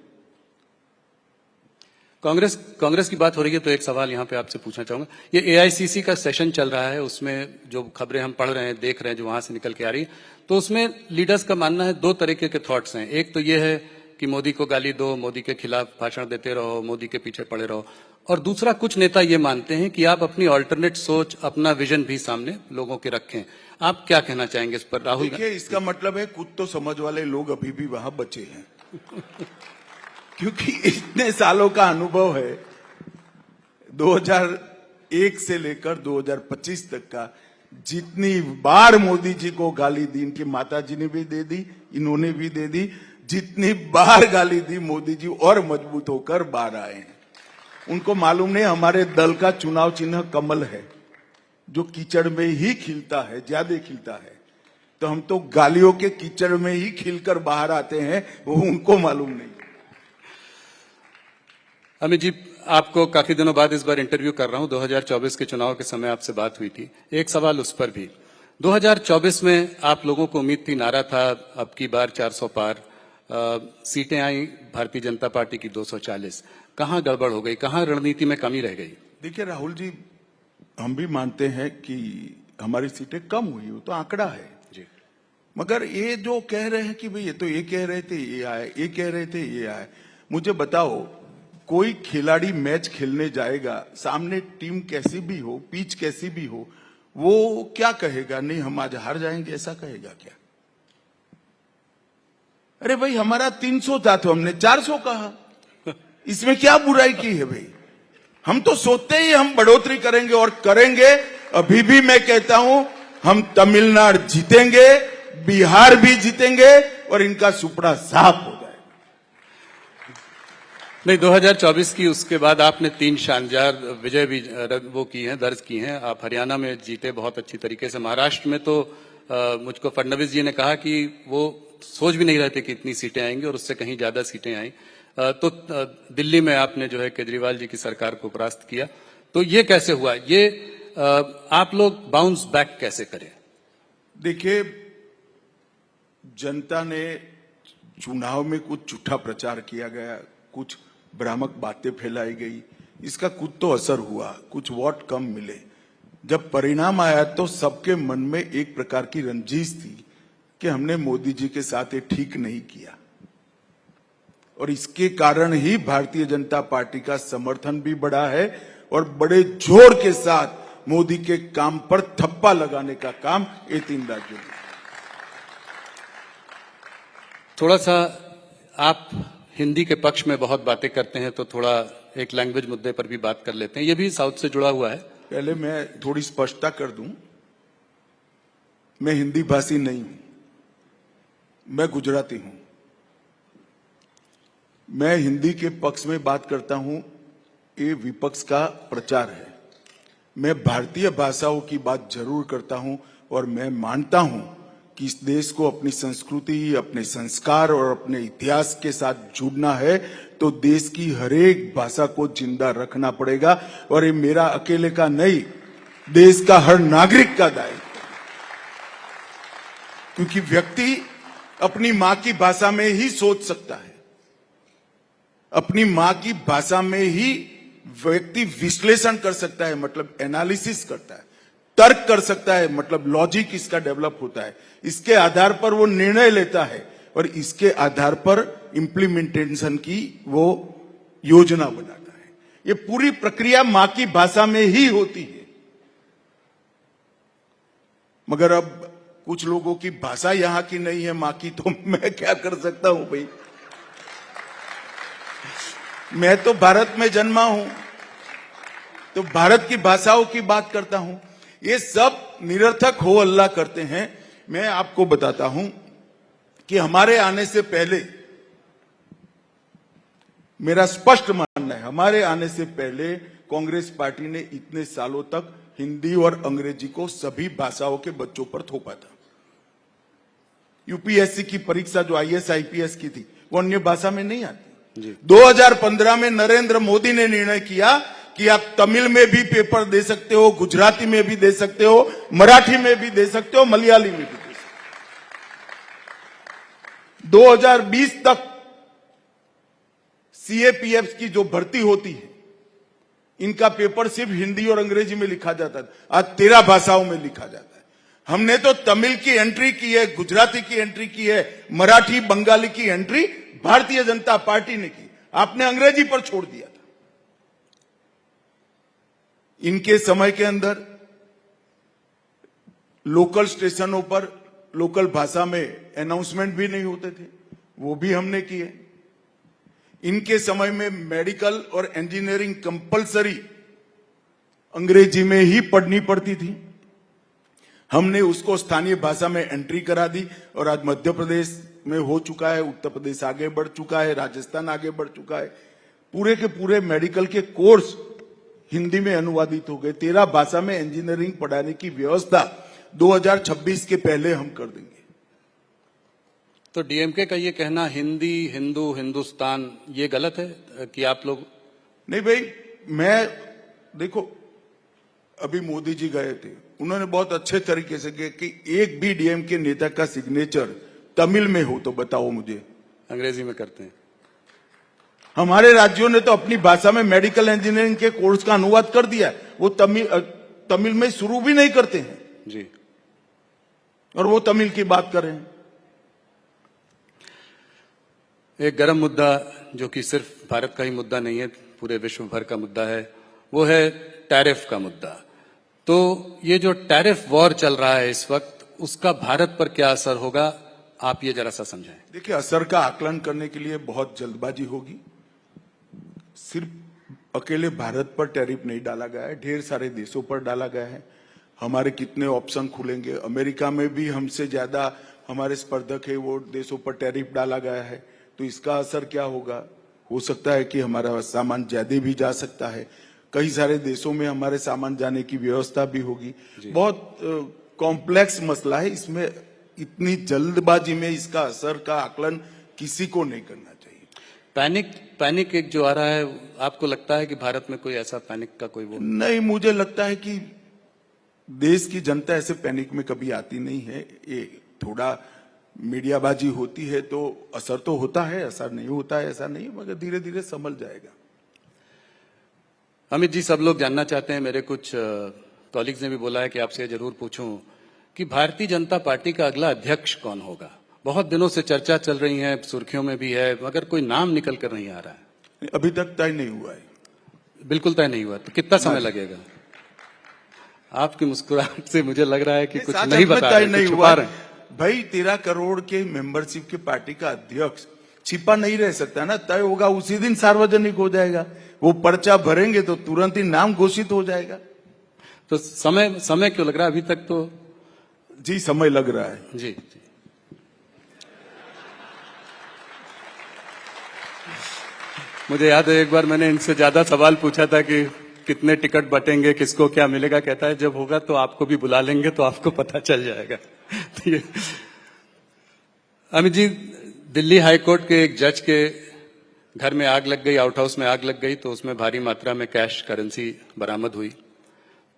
कांग्रेस की बात हो रही है तो एक सवाल यहां पे आपसे पूछना चाहूंगा। ये एआईसीसी का सेशन चल रहा है, उसमें जो खबरें हम पढ़ रहे हैं, देख रहे हैं, जो वहां से निकल के आ रही है, तो उसमें लीडर्स का मानना है 2 तरीके के थॉट्स हैं। एक तो ये है कि मोदी को गाली दो, मोदी के खिलाफ भाषण देते रहो, मोदी के पीछे पड़े रहो, और दूसरा कुछ नेता ये मानते हैं कि आप अपनी ऑल्टरनेट सोच, अपना विजन भी सामने लोगों के रखें। आप क्या कहना चाहेंगे इस पर राहुल? देखिए, इसका मतलब है कुछ तो समझ वाले लोग अभी भी वहां बचे हैं क्योंकि इतने सालों का अनुभव है, 2001 से लेकर 2025 तक का, जितनी बार मोदी जी को गाली दी, इनकी माता जी ने भी दे दी, इन्होंने भी दे दी, जितनी बार गाली दी मोदी जी और मजबूत होकर बाहर आए हैं। उनको मालूम नहीं हमारे दल का चुनाव चिन्ह कमल है, जो कीचड़ में ही खिलता है, ज्यादा खिलता है। तो हम तो गालियों के कीचड़ में ही खिलकर बाहर आते हैं, वो उनको मालूम नहीं। अमित जी, आपको काफी दिनों बाद इस बार इंटरव्यू कर रहा हूं। 2024 के चुनाव के समय आपसे बात हुई थी, एक सवाल उस पर भी। 2024 में आप लोगों को उम्मीद थी, नारा था अब की बार 400 पार, सीटें आई भारतीय जनता पार्टी की 240। कहाँ गड़बड़ हो गई, कहाँ रणनीति में कमी रह गई? देखिए राहुल जी, हम भी मानते हैं कि हमारी सीटें कम हुई, वो तो आंकड़ा है जी। मगर ये जो कह रहे हैं कि भाई ये तो ये कह रहे थे ये आए, ये कह रहे थे ये आए, मुझे बताओ कोई खिलाड़ी मैच खेलने जाएगा, सामने टीम कैसी भी हो, पिच कैसी भी हो, वो क्या कहेगा? नहीं हम आज हार जाएंगे, ऐसा कहेगा क्या? अरे भाई हमारा 300 था तो हमने 400 कहा, इसमें क्या बुराई की है भाई? हम तो सोचते ही हम बढ़ोतरी करेंगे और करेंगे। अभी भी मैं कहता हूं हम तमिलनाडु जीतेंगे, बिहार भी जीतेंगे और इनका सुपड़ा साफ हो जाएगा। नहीं, 2024 की उसके बाद आपने 3 शानदार विजय भी वो की हैं, दर्ज की हैं। आप हरियाणा में जीते बहुत अच्छी तरीके से। महाराष्ट्र में तो मुझको फडणवीस जी ने कहा कि वो सोच भी नहीं रहे थे कि इतनी सीटें आएंगी और उससे कहीं ज्यादा सीटें आई। तो दिल्ली में आपने जो है केजरीवाल जी की सरकार को परास्त किया। तो ये कैसे हुआ? ये आप लोग बाउंस बैक कैसे करें? देखिए, जनता ने चुनाव में कुछ झूठा प्रचार किया गया, कुछ भ्रामक बातें फैलाई गई, इसका कुछ तो असर हुआ, कुछ वोट कम मिले। जब परिणाम आया तो सबके मन में एक प्रकार की रंजिश थी कि हमने मोदी जी के साथ ये ठीक नहीं किया और इसके कारण ही भारतीय जनता पार्टी का समर्थन भी बढ़ा है और बड़े जोर के साथ मोदी के काम पर थप्पा लगाने का काम ये 3 राज्यों में। थोड़ा सा आप हिंदी के पक्ष में बहुत बातें करते हैं, तो थोड़ा एक लैंग्वेज मुद्दे पर भी बात कर लेते हैं। ये भी साउथ से जुड़ा हुआ है। पहले मैं थोड़ी स्पष्टता कर दूं, मैं हिंदी भाषी नहीं हूं, मैं गुजराती हूं। मैं हिंदी के पक्ष में बात करता हूं, ये विपक्ष का प्रचार है। मैं भारतीय भाषाओं की बात जरूर करता हूं और मैं मानता हूं कि इस देश को अपनी संस्कृति, अपने संस्कार और अपने इतिहास के साथ जुड़ना है तो देश की हर एक भाषा को जिंदा रखना पड़ेगा और ये मेरा अकेले का नहीं, देश का हर नागरिक का दायित्व है। क्योंकि व्यक्ति अपनी मां की भाषा में ही सोच सकता है, अपनी मां की भाषा में ही व्यक्ति विश्लेषण कर सकता है, मतलब एनालिसिस करता है, तर्क कर सकता है, मतलब लॉजिक इसका डेवलप होता है। इसके आधार पर वो निर्णय लेता है और इसके आधार पर इम्प्लीमेंटेशन की वो योजना बनाता है। ये पूरी प्रक्रिया मां की भाषा में ही होती है। मगर अब कुछ लोगों की भाषा यहां की नहीं है मां की, तो मैं क्या कर सकता हूं भाई? मैं तो भारत में जन्मा हूं, तो भारत की भाषाओं की बात करता हूं। ये सब निरर्थक हो अल्लाह करते हैं। मैं आपको बताता हूं कि हमारे आने से पहले, मेरा स्पष्ट मानना है, हमारे आने से पहले कांग्रेस पार्टी ने इतने सालों तक हिंदी और अंग्रेजी को सभी भाषाओं के बच्चों पर थोपा था। यूपीएससी की परीक्षा जो आईएएस आईपीएस की थी वो अन्य भाषा में नहीं आती। 2015 में नरेंद्र मोदी ने निर्णय किया कि आप तमिल में भी पेपर दे सकते हो, गुजराती में भी दे सकते हो, मराठी में भी दे सकते हो, मलयाली में भी दे सकते हो। 2020 तक सीएपीएफ की जो भर्ती होती है, इनका पेपर सिर्फ हिंदी और अंग्रेजी में लिखा जाता था, आज 13 भाषाओं में लिखा जाता है। हमने तो तमिल की एंट्री की है, गुजराती की एंट्री की है, मराठी बंगाली की एंट्री भारतीय जनता पार्टी ने की, आपने अंग्रेजी पर छोड़ दिया था। इनके समय के अंदर लोकल स्टेशनों पर लोकल भाषा में अनाउंसमेंट भी नहीं होते थे, वो भी हमने किए। इनके समय में मेडिकल और इंजीनियरिंग कंपलसरी अंग्रेजी में ही पढ़नी पड़ती थी, हमने उसको स्थानीय भाषा में एंट्री करा दी और आज मध्य प्रदेश में हो चुका है, उत्तर प्रदेश आगे बढ़ चुका है, राजस्थान आगे बढ़ चुका है। पूरे के पूरे मेडिकल के कोर्स हिंदी में अनुवादित हो गए। 13 भाषा में इंजीनियरिंग पढ़ाने की व्यवस्था 2026 के पहले हम कर देंगे। तो डीएमके का ये कहना हिंदी, हिंदू, हिंदुस्तान, ये गलत है कि आप लोग? नहीं भाई, मैं देखो अभी मोदी जी गए थे, उन्होंने बहुत अच्छे तरीके से कहा कि एक भी डीएमके नेता का सिग्नेचर तमिल में हो तो बताओ मुझे, अंग्रेजी में करते हैं। हमारे राज्यों ने तो अपनी भाषा में मेडिकल इंजीनियरिंग के कोर्स का अनुवाद कर दिया है। वो तमिल में शुरू भी नहीं करते हैं जी। और वो तमिल की बात कर रहे हैं। एक गर्म मुद्दा जो कि सिर्फ भारत का ही मुद्दा नहीं है, पूरे विश्व भर का मुद्दा है, वो है टैरिफ का मुद्दा। तो ये जो टैरिफ वॉर चल रहा है इस वक्त, उसका भारत पर क्या असर होगा, आप ये जरा सा समझाएं। देखिए, असर का आकलन करने के लिए बहुत जल्दबाजी होगी। सिर्फ अकेले भारत पर टैरिफ नहीं डाला गया है, ढेर सारे देशों पर डाला गया है। हमारे कितने ऑप्शन खुलेंगे। अमेरिका में भी हमसे ज्यादा हमारे स्पर्धक है, वो देशों पर टैरिफ डाला गया है। तो इसका असर क्या होगा? हो सकता है कि हमारा सामान ज्यादा भी जा सकता है। कई सारे देशों में हमारे सामान जाने की व्यवस्था भी होगी। बहुत कॉम्प्लेक्स मसला है। इसमें इतनी जल्दबाजी में इसका असर का आकलन किसी को नहीं करना चाहिए। पैनिक एक जो आ रहा है, आपको लगता है कि भारत में कोई ऐसा पैनिक का कोई वो नहीं, मुझे लगता है कि देश की जनता ऐसे पैनिक में कभी आती नहीं है। ये थोड़ा मीडियाबाजी होती है तो असर तो होता है, असर नहीं होता है ऐसा नहीं, मगर धीरे धीरे संभल जाएगा। अमित जी, सब लोग जानना चाहते हैं, मेरे कुछ कॉलीग्स ने भी बोला है कि आपसे जरूर पूछूं कि भारतीय जनता पार्टी का अगला अध्यक्ष कौन होगा। बहुत दिनों से चर्चा चल रही है, सुर्खियों में भी है, मगर कोई नाम निकल कर नहीं आ रहा है। अभी तक तय नहीं हुआ है। बिल्कुल तय नहीं हुआ, तो कितना समय लगेगा? आपकी मुस्कुराहट से मुझे लग रहा है कि कुछ नहीं बता रहे, कुछ छुपा रहे हैं। भाई 13 करोड़ के मेंबरशिप की पार्टी का अध्यक्ष छिपा नहीं रह सकता ना। तय होगा उसी दिन सार्वजनिक हो जाएगा। वो पर्चा भरेंगे तो तुरंत ही नाम घोषित हो जाएगा। तो समय क्यों लग रहा है अभी तक? तो जी, समय लग रहा है। जी। मुझे याद है एक बार मैंने इनसे ज्यादा सवाल पूछा था कि कितने टिकट बटेंगे, किसको क्या मिलेगा। कहता है जब होगा तो आपको भी बुला लेंगे तो आपको पता चल जाएगा। अमित जी, दिल्ली हाई कोर्ट के एक जज के घर में आग लग गई, आउट हाउस में आग लग गई, तो उसमें भारी मात्रा में कैश करेंसी बरामद हुई।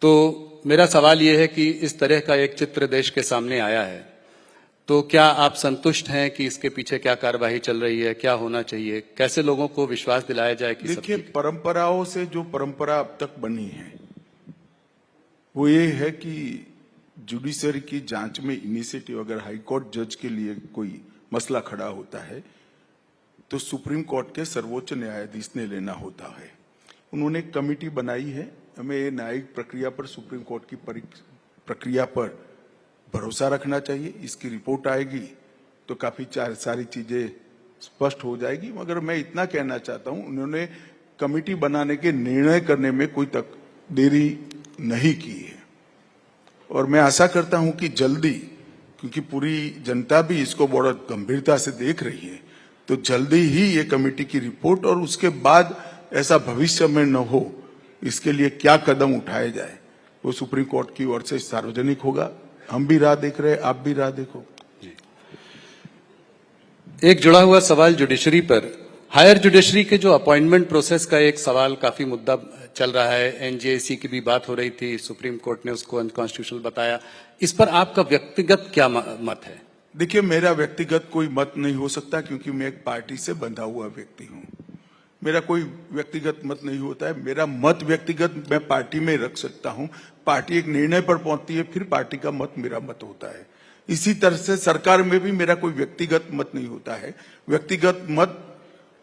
तो मेरा सवाल यह है कि इस तरह का एक चित्र देश के सामने आया है, तो क्या आप संतुष्ट हैं कि इसके पीछे क्या कार्यवाही चल रही है, क्या होना चाहिए, कैसे लोगों को विश्वास दिलाया जाए कि देखिए, परंपराओं से जो परंपरा अब तक बनी है वो ये है कि जुडिशरी की जांच में इनिशिएटिव, अगर हाईकोर्ट जज के लिए कोई मसला खड़ा होता है तो सुप्रीम कोर्ट के सर्वोच्च न्यायाधीश ने लेना होता है। उन्होंने एक कमेटी बनाई है। हमें ये न्यायिक प्रक्रिया पर, सुप्रीम कोर्ट की प्रक्रिया पर भरोसा रखना चाहिए। इसकी रिपोर्ट आएगी तो काफी सारी चीजें स्पष्ट हो जाएगी। मगर मैं इतना कहना चाहता हूं, उन्होंने कमेटी बनाने के निर्णय करने में कोई तक देरी नहीं की है और मैं आशा करता हूं कि जल्दी, क्योंकि पूरी जनता भी इसको बड़ा गंभीरता से देख रही है, तो जल्दी ही ये कमेटी की रिपोर्ट और उसके बाद ऐसा भविष्य में न हो, इसके लिए क्या कदम उठाए जाए, वो सुप्रीम कोर्ट की ओर से सार्वजनिक होगा। हम भी राह देख रहे हैं, आप भी राह देखो। एक जुड़ा हुआ सवाल जुडिशरी पर, हायर जुडिशरी के जो अपॉइंटमेंट प्रोसेस का एक सवाल काफी मुद्दा चल रहा है। एनजेएसी की भी बात हो रही थी, सुप्रीम कोर्ट ने उसको अनकॉन्स्टिट्यूशनल बताया। इस पर आपका व्यक्तिगत क्या मत है? देखिए, मेरा व्यक्तिगत कोई मत नहीं हो सकता, क्योंकि मैं एक पार्टी से बंधा हुआ व्यक्ति हूं। मेरा कोई व्यक्तिगत मत नहीं होता है। मेरा मत व्यक्तिगत मैं पार्टी में रख सकता हूं। पार्टी एक निर्णय पर पहुंचती है, फिर पार्टी का मत मेरा मत होता है। इसी तरह से सरकार में भी मेरा कोई व्यक्तिगत मत नहीं होता है। व्यक्तिगत मत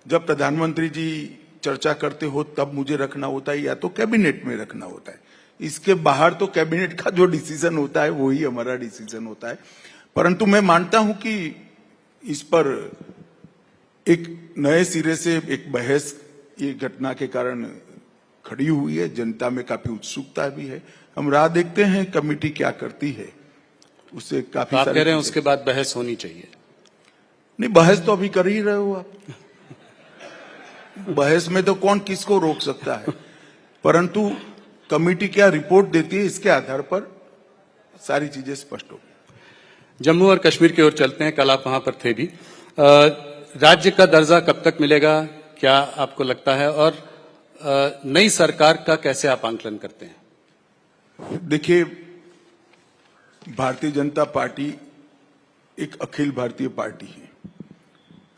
जब प्रधानमंत्री जी चर्चा करते हो तब मुझे रखना होता है, या तो कैबिनेट में रखना होता है। इसके बाहर तो कैबिनेट का जो डिसीजन होता है वही हमारा डिसीजन होता है। परंतु मैं मानता हूं कि इस पर एक नए सिरे से एक बहस ये घटना के कारण खड़ी हुई है। जनता में काफी उत्सुकता भी है। हम राह देखते हैं कमेटी क्या करती है, उससे काफी आप कह रहे हैं उसके बाद बहस होनी चाहिए? नहीं, बहस तो अभी कर ही रहे हो आप। बहस में तो कौन किसको रोक सकता है, परंतु कमेटी क्या रिपोर्ट देती है, इसके आधार पर सारी चीजें स्पष्ट होगी। जम्मू और कश्मीर की ओर चलते हैं, कल आप वहां पर थे भी। राज्य का दर्जा कब तक मिलेगा, क्या आपको लगता है, और नई सरकार का कैसे आप आंकलन करते हैं? देखिए, भारतीय जनता पार्टी एक अखिल भारतीय पार्टी है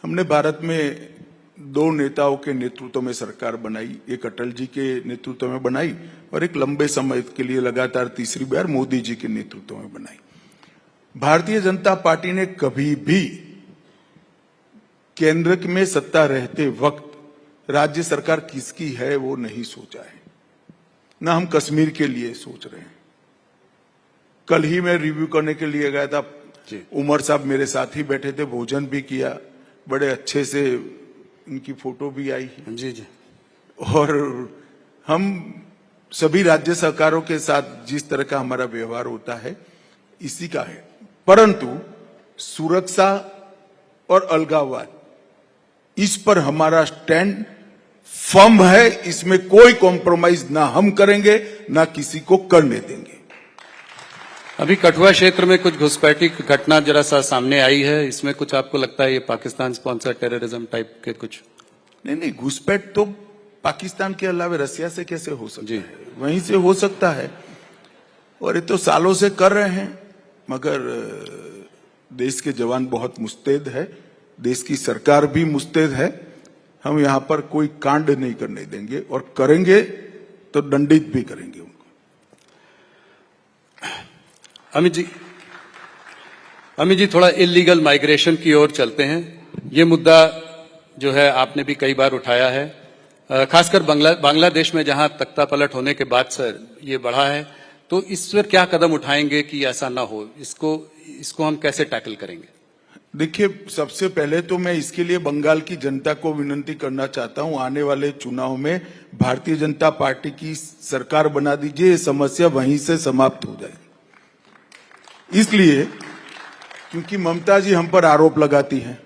हमने भारत में दो नेताओं के नेतृत्व में सरकार बनाई, एक अटल जी के नेतृत्व में बनाई और एक लंबे समय के लिए लगातार तीसरी बार मोदी जी के नेतृत्व में बनाई। भारतीय जनता पार्टी ने कभी भी केंद्र में सत्ता रहते वक्त राज्य सरकार किसकी है वो नहीं सोचा है, ना हम कश्मीर के लिए सोच रहे हैं। कल ही मैं रिव्यू करने के लिए गया था, उमर साहब मेरे साथ ही बैठे थे, भोजन भी किया, बड़े अच्छे से उनकी फोटो भी आई है। जी जी। और हम सभी राज्य सरकारों के साथ जिस तरह का हमारा व्यवहार होता है इसी का है, परंतु सुरक्षा और अलगाववाद इस पर हमारा स्टैंड फर्म है, इसमें कोई कॉम्प्रोमाइज ना हम करेंगे ना किसी को करने देंगे। अभी कठुआ क्षेत्र में कुछ घुसपैठी की घटना जरा सा सामने आई है, इसमें कुछ आपको लगता है ये पाकिस्तान स्पॉन्सर टेररिज्म टाइप के कुछ? नहीं, घुसपैठ तो पाकिस्तान के अलावा रसिया से कैसे हो सकता है, वहीं से हो सकता है और ये तो सालों से कर रहे हैं, मगर देश के जवान बहुत मुस्तैद है, देश की सरकार भी मुस्तैद है। हम यहां पर कोई कांड नहीं करने देंगे और करेंगे तो दंडित भी करेंगे उनको। अमित जी थोड़ा इलीगल माइग्रेशन की ओर चलते हैं। ये मुद्दा जो है आपने भी कई बार उठाया है, खासकर बांग्लादेश में जहां तख्ता पलट होने के बाद सर ये बढ़ा है, तो इस पर क्या कदम उठाएंगे कि ऐसा ना हो, इसको हम कैसे टैकल करेंगे? देखिए, सबसे पहले तो मैं इसके लिए बंगाल की जनता को विनती करना चाहता हूं, आने वाले चुनाव में भारतीय जनता पार्टी की सरकार बना दीजिए, ये समस्या वहीं से समाप्त हो जाएगी। इसलिए क्योंकि ममता जी हम पर आरोप लगाती हैं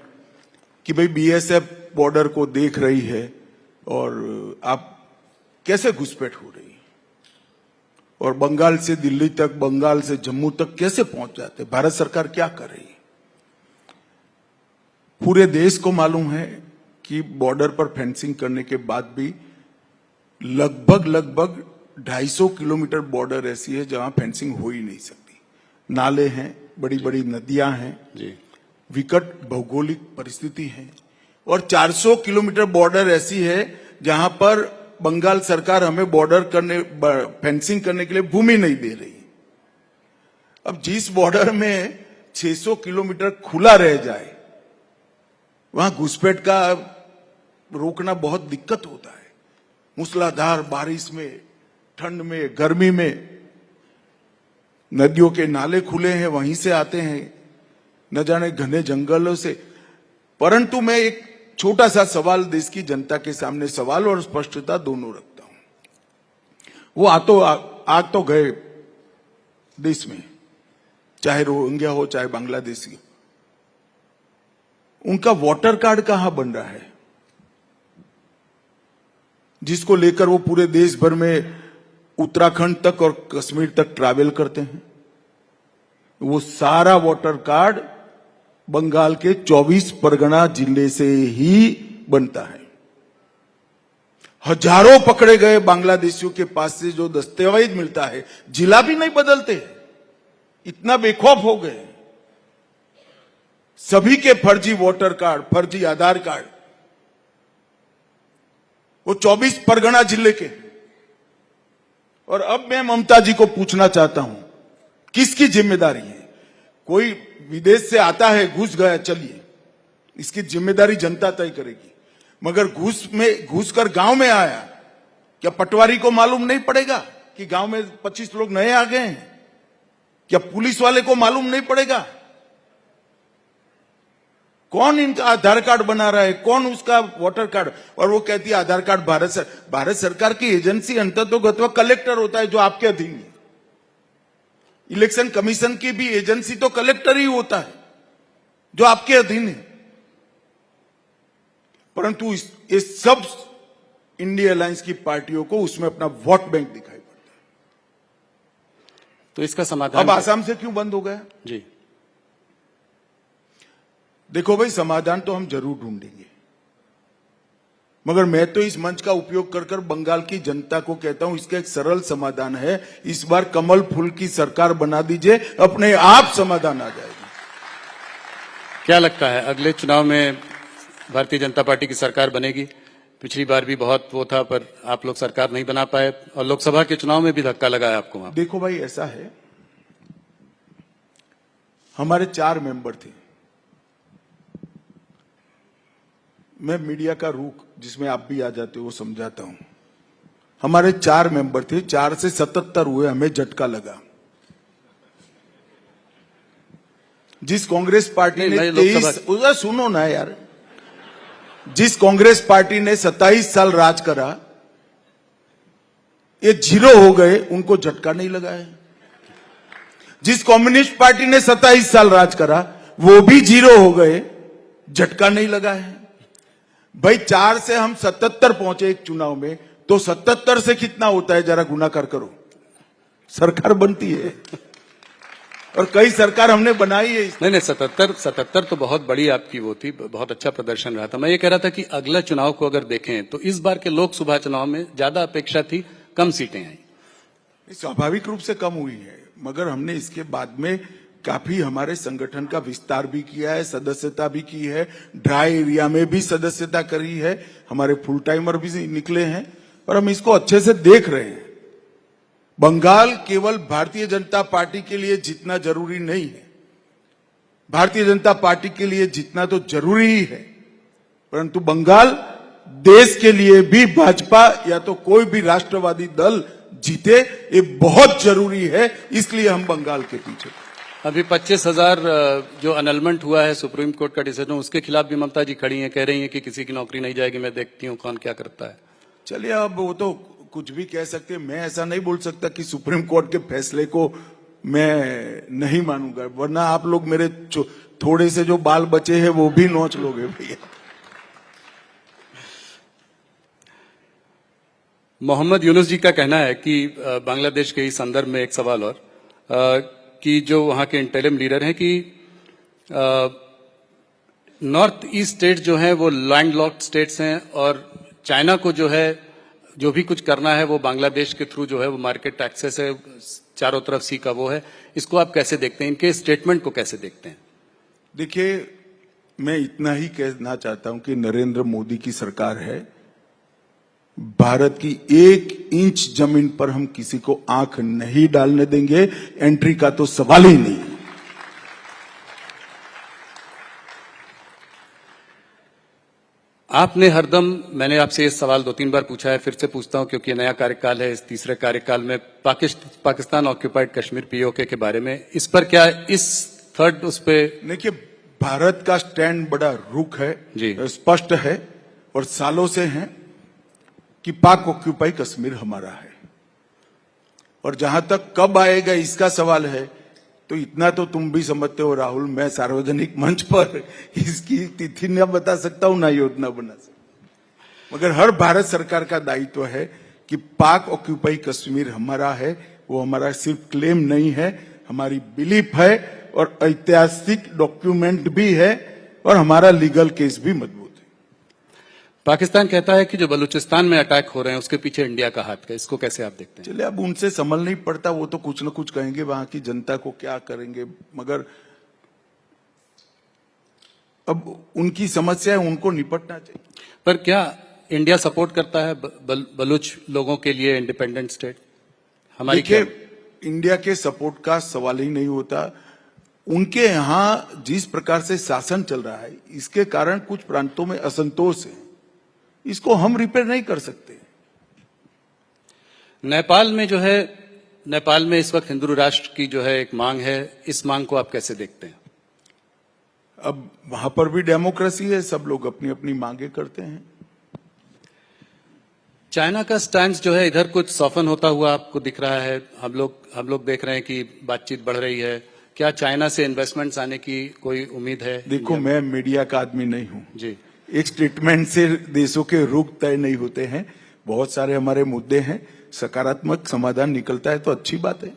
कि भाई बीएसएफ बॉर्डर को देख रही है और आप कैसे घुसपैठ हो रही है, और बंगाल से दिल्ली तक, बंगाल से जम्मू तक कैसे पहुंच जाते, भारत सरकार क्या कर रही है। पूरे देश को मालूम है कि बॉर्डर पर फेंसिंग करने के बाद भी लगभग 250 किलोमीटर बॉर्डर ऐसी है जहां फेंसिंग हो ही नहीं सकती। नाले हैं, बड़ी बड़ी नदियां हैं जी, विकट भौगोलिक परिस्थिति है, और 400 किलोमीटर बॉर्डर ऐसी है जहां पर बंगाल सरकार हमें फेंसिंग करने के लिए भूमि नहीं दे रही। अब जिस बॉर्डर में 600 किलोमीटर खुला रह जाए वहां घुसपैठ का रोकना बहुत दिक्कत होता है। मूसलाधार बारिश में, ठंड में, गर्मी में नदियों के नाले खुले हैं, वहीं से आते हैं, न जाने घने जंगलों से। परंतु मैं एक छोटा सा सवाल देश की जनता के सामने, सवाल और स्पष्टता दोनों रखता हूं। वो आग तो गए देश में, चाहे रोहिंग्या हो चाहे बांग्लादेशी, उनका वोटर कार्ड कहां बन रहा है, जिसको लेकर वो पूरे देश भर में उत्तराखंड तक और कश्मीर तक ट्रैवल करते हैं। वो सारा वोटर कार्ड बंगाल के 24 परगना जिले से ही बनता है। हजारों पकड़े गए बांग्लादेशियों के पास से जो दस्तावेज मिलता है, जिला भी नहीं बदलते, इतना बेखौफ हो गए। सभी के फर्जी वोटर कार्ड, फर्जी आधार कार्ड, वो 24 परगना जिले के। और अब मैं ममता जी को पूछना चाहता हूं, किसकी जिम्मेदारी है? कोई विदेश से आता है, घुस गया, चलिए, इसकी जिम्मेदारी जनता तय करेगी, मगर घुस कर गांव में आया, क्या पटवारी को मालूम नहीं पड़ेगा कि गांव में 25 लोग नए आ गए हैं? क्या पुलिस वाले को मालूम नहीं पड़ेगा? कौन इनका आधार कार्ड बना रहा है, कौन उसका वोटर कार्ड? और वो कहती है आधार कार्ड भारत सरकार की एजेंसी अंततोगत्वा कलेक्टर होता है जो आपके अधीन है। इलेक्शन कमीशन की भी एजेंसी तो कलेक्टर ही होता है जो आपके अधीन है। परंतु ये सब इंडिया अलायंस की पार्टियों को उसमें अपना वोट बैंक दिखाई पड़ता है। तो इसका समाधान अब आसाम से क्यों बंद हो गया? जी देखो भाई, समाधान तो हम जरूर ढूंढेंगे, मगर मैं तो इस मंच का उपयोग कर बंगाल की जनता को कहता हूं, इसका एक सरल समाधान है, इस बार कमल फूल की सरकार बना दीजिए, अपने आप समाधान आ जाएगा। क्या लगता है अगले चुनाव में भारतीय जनता पार्टी की सरकार बनेगी। पिछली बार भी बहुत वो था, पर आप लोग सरकार नहीं बना पाए और लोकसभा के चुनाव में भी धक्का लगा है आपको वहां। देखो भाई, ऐसा है, हमारे 4 मेंबर थे। मैं मीडिया का रुख, जिसमें आप भी आ जाते हो, वो समझाता हूं। हमारे 4 मेंबर थे, 4 से 77 हुए, हमें झटका लगा। जिस कांग्रेस पार्टी ने 23, सुनो ना यार, जिस कांग्रेस पार्टी ने 27 साल राज करा, ये 0 हो गए, उनको झटका नहीं लगा है। जिस कम्युनिस्ट पार्टी ने 27 साल राज करा, वो भी 0 हो गए, झटका नहीं लगा है। भाई 4 से हम 77 पहुंचे एक चुनाव में, तो 77 से कितना होता है, जरा गुणाकार करो। सरकार बनती है और कई सरकार हमने बनाई है। नहीं 77 तो बहुत बड़ी आपकी वो थी, बहुत अच्छा प्रदर्शन रहा था। मैं ये कह रहा था कि अगला चुनाव को अगर देखें तो इस बार के लोकसभा चुनाव में ज्यादा अपेक्षा थी, कम सीटें आई। स्वाभाविक रूप से कम हुई है, मगर हमने इसके बाद में काफी हमारे संगठन का विस्तार भी किया है, सदस्यता भी की है, ड्राई एरिया में भी सदस्यता करी है, हमारे फुल टाइमर भी निकले हैं और हम इसको अच्छे से देख रहे हैं। बंगाल केवल भारतीय जनता पार्टी के लिए जीतना जरूरी नहीं है, भारतीय जनता पार्टी के लिए जीतना तो जरूरी ही है, परंतु बंगाल देश के लिए भी भाजपा या तो कोई भी राष्ट्रवादी दल जीते, ये बहुत जरूरी है। इसलिए हम बंगाल के पीछे। अभी 25,000 जो अनलमेंट हुआ है सुप्रीम कोर्ट का डिसीजन, उसके खिलाफ भी ममता जी खड़ी हैं, कह रही हैं कि किसी की नौकरी नहीं जाएगी, मैं देखती हूँ कौन क्या करता है। चलिए, अब वो तो कुछ भी कह सकते हैं, मैं ऐसा नहीं बोल सकता कि सुप्रीम कोर्ट के फैसले को मैं नहीं मानूंगा, वरना आप लोग मेरे थोड़े से जो बाल बचे हैं वो भी नोच लोगे भैया। मोहम्मद यूनुस जी का कहना है कि बांग्लादेश के इस संदर्भ में एक सवाल और, कि जो वहां के इंटरिम लीडर हैं कि नॉर्थ ईस्ट स्टेट जो हैं वो लैंडलॉक्ड स्टेट्स हैं और चाइना को जो है जो भी कुछ करना है वो बांग्लादेश के थ्रू जो है वो मार्केट एक्सेस है, चारों तरफ सी का वो है। इसको आप कैसे देखते हैं, इनके स्टेटमेंट को कैसे देखते हैं? देखिए, मैं इतना ही कहना चाहता हूं कि नरेंद्र मोदी की सरकार है, भारत की 1 इंच जमीन पर हम किसी को आंख नहीं डालने देंगे, एंट्री का तो सवाल ही नहीं। आपने हरदम, मैंने आपसे ये सवाल 2-3 बार पूछा है, फिर से पूछता हूं क्योंकि नया कार्यकाल है, इस तीसरे कार्यकाल में पाकिस्तान ऑक्यूपाइड कश्मीर पीओके के बारे में, इस पर क्या इस थर्ड उस पे? देखिए, भारत का स्टैंड बड़ा रुख है जी, स्पष्ट है और सालों से है कि पाक ऑक्यूपाई कश्मीर हमारा है। और जहां तक कब आएगा इसका सवाल है, तो इतना तो तुम भी समझते हो राहुल, मैं सार्वजनिक मंच पर इसकी तिथि न बता सकता हूं, ना योजना बना सकता, मगर हर भारत सरकार का दायित्व है कि पाक ऑक्यूपाई कश्मीर हमारा है। वो हमारा सिर्फ क्लेम नहीं है, हमारी बिलीफ है और ऐतिहासिक डॉक्यूमेंट भी है और हमारा लीगल केस भी मजबूत है। पाकिस्तान कहता है कि जो बलूचिस्तान में अटैक हो रहे हैं उसके पीछे इंडिया का हाथ है, इसको कैसे आप देखते हैं? चलिए, अब उनसे संभल नहीं पड़ता, वो तो कुछ न कुछ कहेंगे, वहां की जनता को क्या करेंगे, मगर अब उनकी समस्या है, उनको निपटना चाहिए। पर क्या इंडिया सपोर्ट करता है बलूच लोगों के लिए इंडिपेंडेंट स्टेट? हमारी देखिए, इंडिया के सपोर्ट का सवाल ही नहीं होता। उनके यहां जिस प्रकार से शासन चल रहा है, इसके कारण कुछ प्रांतों में असंतोष है, इसको हम रिपेयर नहीं कर सकते। नेपाल में जो है, नेपाल में इस वक्त हिंदू राष्ट्र की जो है एक मांग है, इस मांग को आप कैसे देखते हैं? अब वहां पर भी डेमोक्रेसी है, सब लोग अपनी अपनी मांगे करते हैं। चाइना का स्टैंड जो है इधर कुछ सॉफन होता हुआ आपको दिख रहा है, हम लोग देख रहे हैं कि बातचीत बढ़ रही है। क्या चाइना से इन्वेस्टमेंट्स आने की कोई उम्मीद है? देखो, मैं मीडिया का आदमी नहीं हूं जी, एक स्टेटमेंट से देशों के रुख तय नहीं होते हैं। बहुत सारे हमारे मुद्दे हैं, सकारात्मक समाधान निकलता है तो अच्छी बात है।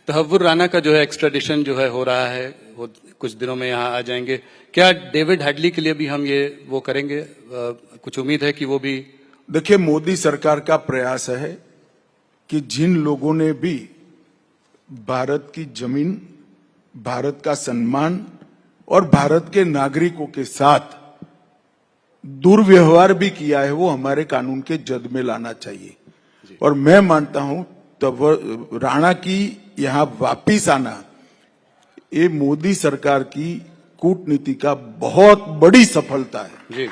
तहव्वुर राणा का जो है एक्स्ट्राडिशन जो है हो रहा है, वो कुछ दिनों में यहाँ आ जाएंगे। क्या डेविड हेडली के लिए भी हम ये वो करेंगे? कुछ उम्मीद है कि वो भी? देखिए, मोदी सरकार का प्रयास है कि जिन लोगों ने भी भारत की जमीन, भारत का सम्मान और भारत के नागरिकों के साथ दुर्व्यवहार भी किया है, वो हमारे कानून के जद में लाना चाहिए। और मैं मानता हूं तब राणा की यहां वापिस आना ये मोदी सरकार की कूटनीति का बहुत बड़ी सफलता है जी।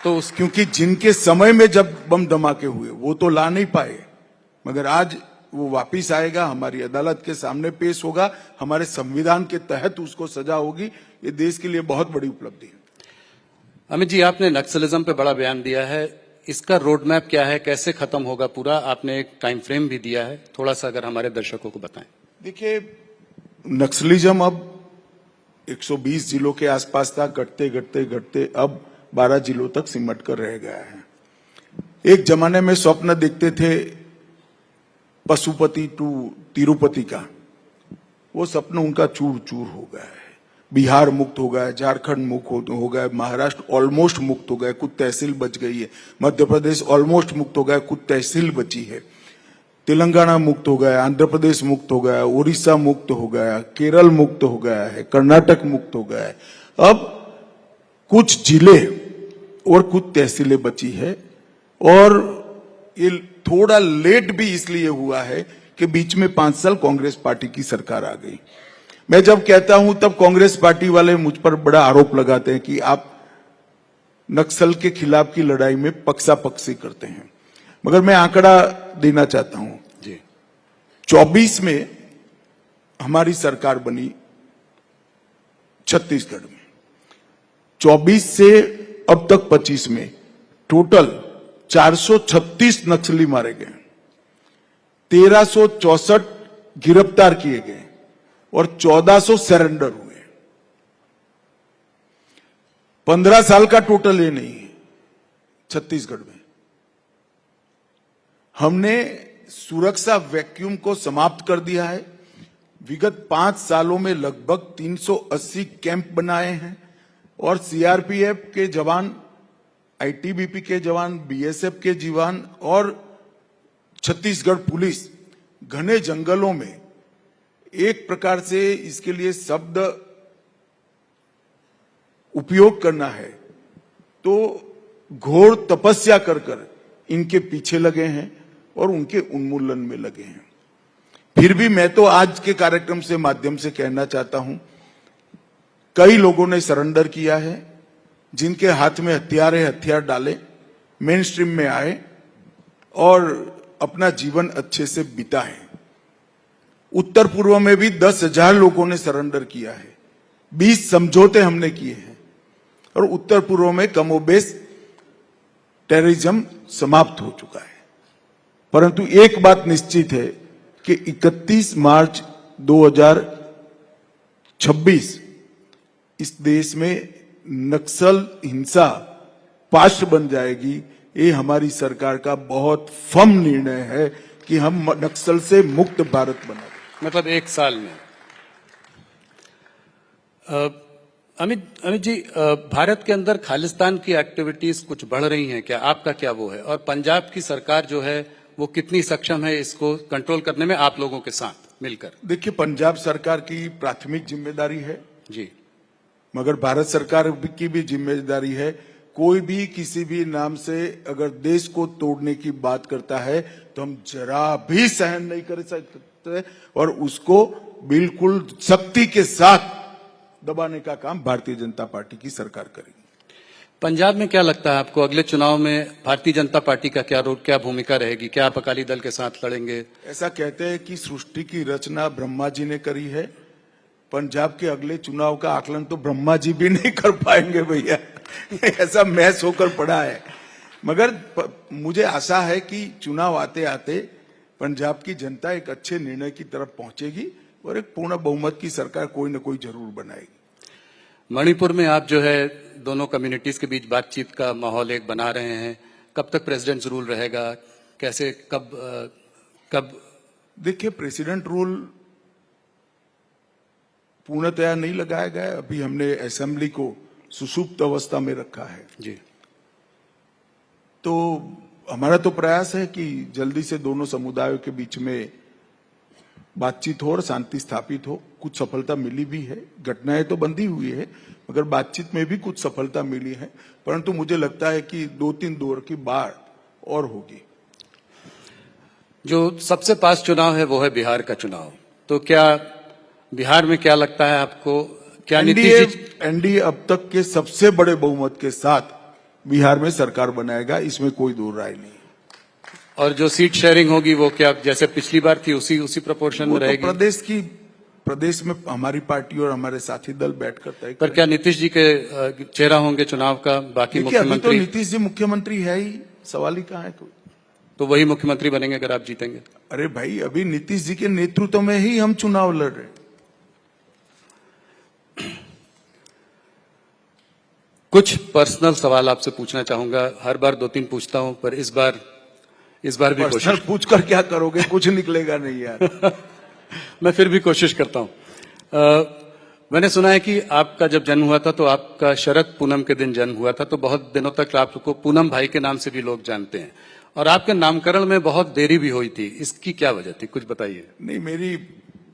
तो उस क्योंकि जिनके समय में जब बम धमाके हुए वो तो ला नहीं पाए, मगर आज वो वापिस आएगा, हमारी अदालत के सामने पेश होगा, हमारे संविधान के तहत उसको सजा होगी। ये देश के लिए बहुत बड़ी उपलब्धि है। अमित जी, आपने नक्सलिज्म पे बड़ा बयान दिया है, इसका रोड मैप क्या है, कैसे खत्म होगा पूरा? आपने एक टाइम फ्रेम भी दिया है, थोड़ा सा अगर हमारे दर्शकों को बताएं। देखिए, नक्सलिज्म अब 120 जिलों के आसपास था, घटते घटते घटते अब 12 जिलों तक सिमट कर रह गया है। एक जमाने में स्वप्न देखते थे पशुपति टू तिरुपति का, वो सपना उनका चूर चूर हो गया है। बिहार मुक्त हो गया है, झारखंड मुक्त हो गया है, महाराष्ट्र ऑलमोस्ट मुक्त हो गया है, कुछ तहसील बच गई है, मध्य प्रदेश ऑलमोस्ट मुक्त हो गया है, कुछ तहसील बची है, तेलंगाना मुक्त हो गया, आंध्र प्रदेश मुक्त हो गया, उड़ीसा मुक्त हो गया, केरल मुक्त हो गया है, कर्नाटक मुक्त हो गया है। अब कुछ जिले और कुछ तहसीलें बची है, और ये थोड़ा लेट भी इसलिए हुआ है कि बीच में 5 साल कांग्रेस पार्टी की सरकार आ गई। मैं जब कहता हूं तब कांग्रेस पार्टी वाले मुझ पर बड़ा आरोप लगाते हैं कि आप नक्सल के खिलाफ की लड़ाई में पक्षापक्षी करते हैं, मगर मैं आंकड़ा देना चाहता हूं जी। 24 में हमारी सरकार बनी छत्तीसगढ़ में, 24 से अब तक 25 में टोटल 436 नक्सली मारे गए, 1364 गिरफ्तार किए गए और 1400 सरेंडर हुए। 15 साल का टोटल ये नहीं है। छत्तीसगढ़ में हमने सुरक्षा वैक्यूम को समाप्त कर दिया है। विगत 5 सालों में लगभग 380 कैंप बनाए हैं और सीआरपीएफ के जवान, आईटीबीपी के जवान, बीएसएफ के जवान और छत्तीसगढ़ पुलिस घने जंगलों में, एक प्रकार से इसके लिए शब्द उपयोग करना है तो घोर तपस्या कर कर इनके पीछे लगे हैं और उनके उन्मूलन में लगे हैं। फिर भी मैं तो आज के कार्यक्रम से माध्यम से कहना चाहता हूं, कई लोगों ने सरेंडर किया है, जिनके हाथ में हथियार है, हथियार डाले, मेन स्ट्रीम में आए और अपना जीवन अच्छे से बिताए। उत्तर पूर्व में भी 10,000 लोगों ने सरेंडर किया है, 20 समझौते हमने किए हैं और उत्तर पूर्व में कमोबेश टेररिज्म समाप्त हो चुका है। परंतु एक बात निश्चित है कि 31 मार्च 2026 इस देश में नक्सल हिंसा पाश बन जाएगी। ये हमारी सरकार का बहुत फर्म निर्णय है कि हम नक्सल से मुक्त भारत बनाएं। मतलब 1 साल में। अमित जी, भारत के अंदर खालिस्तान की एक्टिविटीज कुछ बढ़ रही हैं क्या? आपका क्या वो है? और पंजाब की सरकार जो है वो कितनी सक्षम है इसको कंट्रोल करने में आप लोगों के साथ मिलकर? देखिए, पंजाब सरकार की प्राथमिक जिम्मेदारी है जी, मगर भारत सरकार की भी जिम्मेदारी है। कोई भी किसी भी नाम से अगर देश को तोड़ने की बात करता है तो हम जरा भी सहन नहीं कर सकते और उसको बिल्कुल सख्ती के साथ दबाने का काम भारतीय जनता पार्टी की सरकार करेगी। पंजाब में क्या लगता है आपको, अगले चुनाव में भारतीय जनता पार्टी का क्या रोल, क्या भूमिका रहेगी? क्या आप अकाली दल के साथ लड़ेंगे? ऐसा कहते हैं कि सृष्टि की रचना ब्रह्मा जी ने करी है, पंजाब के अगले चुनाव का आकलन तो ब्रह्मा जी भी नहीं कर पाएंगे भैया। ऐसा मैच होकर पड़ा है। मगर मुझे आशा है कि चुनाव आते आते पंजाब की जनता एक अच्छे निर्णय की तरफ पहुंचेगी और एक पूर्ण बहुमत की सरकार कोई न कोई जरूर बनाएगी। मणिपुर में आप जो है दोनों कम्युनिटीज के बीच बातचीत का माहौल एक बना रहे हैं, कब तक प्रेसिडेंट रूल रहेगा? कैसे, कब? देखिए, प्रेसिडेंट रूल पूर्णतया नहीं लगाया गया। अभी हमने असेंबली को सुषुप्त अवस्था में रखा है जी। तो हमारा तो प्रयास है कि जल्दी से दोनों समुदायों के बीच में बातचीत हो और शांति स्थापित हो। कुछ सफलता मिली भी है, घटनाएं तो बंदी हुई है, मगर बातचीत में भी कुछ सफलता मिली है। परंतु मुझे लगता है कि 2-3 दौर की बाढ़ और होगी। जो सबसे पास चुनाव है वो है बिहार का चुनाव। तो क्या बिहार में क्या लगता है आपको, क्या नीतीश जी एनडीए अब तक के सबसे बड़े बहुमत के साथ बिहार में सरकार बनाएगा, इसमें कोई दो राय नहीं। और जो सीट शेयरिंग होगी वो क्या जैसे पिछली बार थी उसी प्रोपोर्शन में वो तो रहेगी? प्रदेश में हमारी पार्टी और हमारे साथी दल बैठकर तय पर क्या नीतीश जी के चेहरा होंगे चुनाव का? बाकी देखिए, अभी तो मुख्यमंत्री नीतीश जी मुख्यमंत्री है ही, सवाल ही कहाँ है कोई। तो वही मुख्यमंत्री बनेंगे अगर आप जीतेंगे? अरे भाई, अभी नीतीश जी के नेतृत्व में ही हम चुनाव लड़ रहे हैं। कुछ पर्सनल सवाल आपसे पूछना चाहूंगा। हर बार 2-3 पूछता हूं, पर इस बार भी पर्सनल पूछकर क्या करोगे, कुछ निकलेगा नहीं यार। मैं फिर भी कोशिश करता हूं। मैंने सुना है कि आपका जब जन्म हुआ था तो आपका शरद पूनम के दिन जन्म हुआ था, तो बहुत दिनों तक आपको पूनम भाई के नाम से भी लोग जानते हैं, और आपके नामकरण में बहुत देरी भी हुई थी। इसकी क्या वजह थी, कुछ बताइए। नहीं, मेरी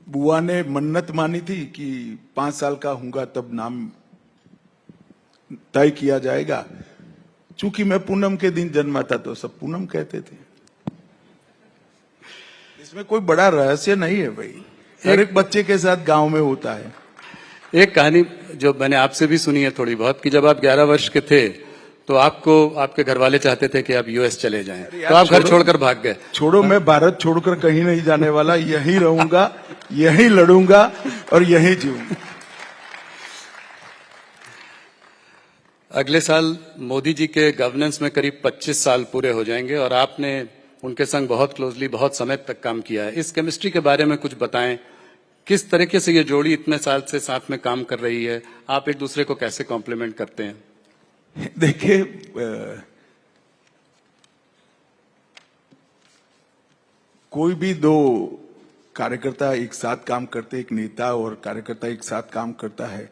बुआ ने मन्नत मानी थी कि 5 साल का हूंगा तब नाम तय किया जाएगा। चूंकि मैं पूनम के दिन जन्मा था तो सब पूनम कहते थे। इसमें कोई बड़ा रहस्य नहीं है भाई, हर एक बच्चे के साथ गांव में होता है। एक कहानी जो मैंने आपसे भी सुनी है थोड़ी बहुत, कि जब आप 11 वर्ष के थे तो आपको आपके घर वाले चाहते थे कि आप यूएस चले जाएं, तो आप घर छोड़कर भाग गए। छोड़ो, मैं भारत छोड़कर कहीं नहीं जाने वाला, यहीं रहूंगा, यहीं लड़ूंगा और यहीं जीऊंगा। अगले साल मोदी जी के गवर्नेंस में करीब 25 साल पूरे हो जाएंगे, और आपने उनके संग बहुत क्लोजली बहुत समय तक काम किया है। इस केमिस्ट्री के बारे में कुछ बताएं, किस तरीके से ये जोड़ी इतने साल से साथ में काम कर रही है, आप एक दूसरे को कैसे कॉम्प्लीमेंट करते हैं? देखिए, कोई भी दो कार्यकर्ता एक साथ काम करते, एक नेता और कार्यकर्ता एक साथ काम करता है,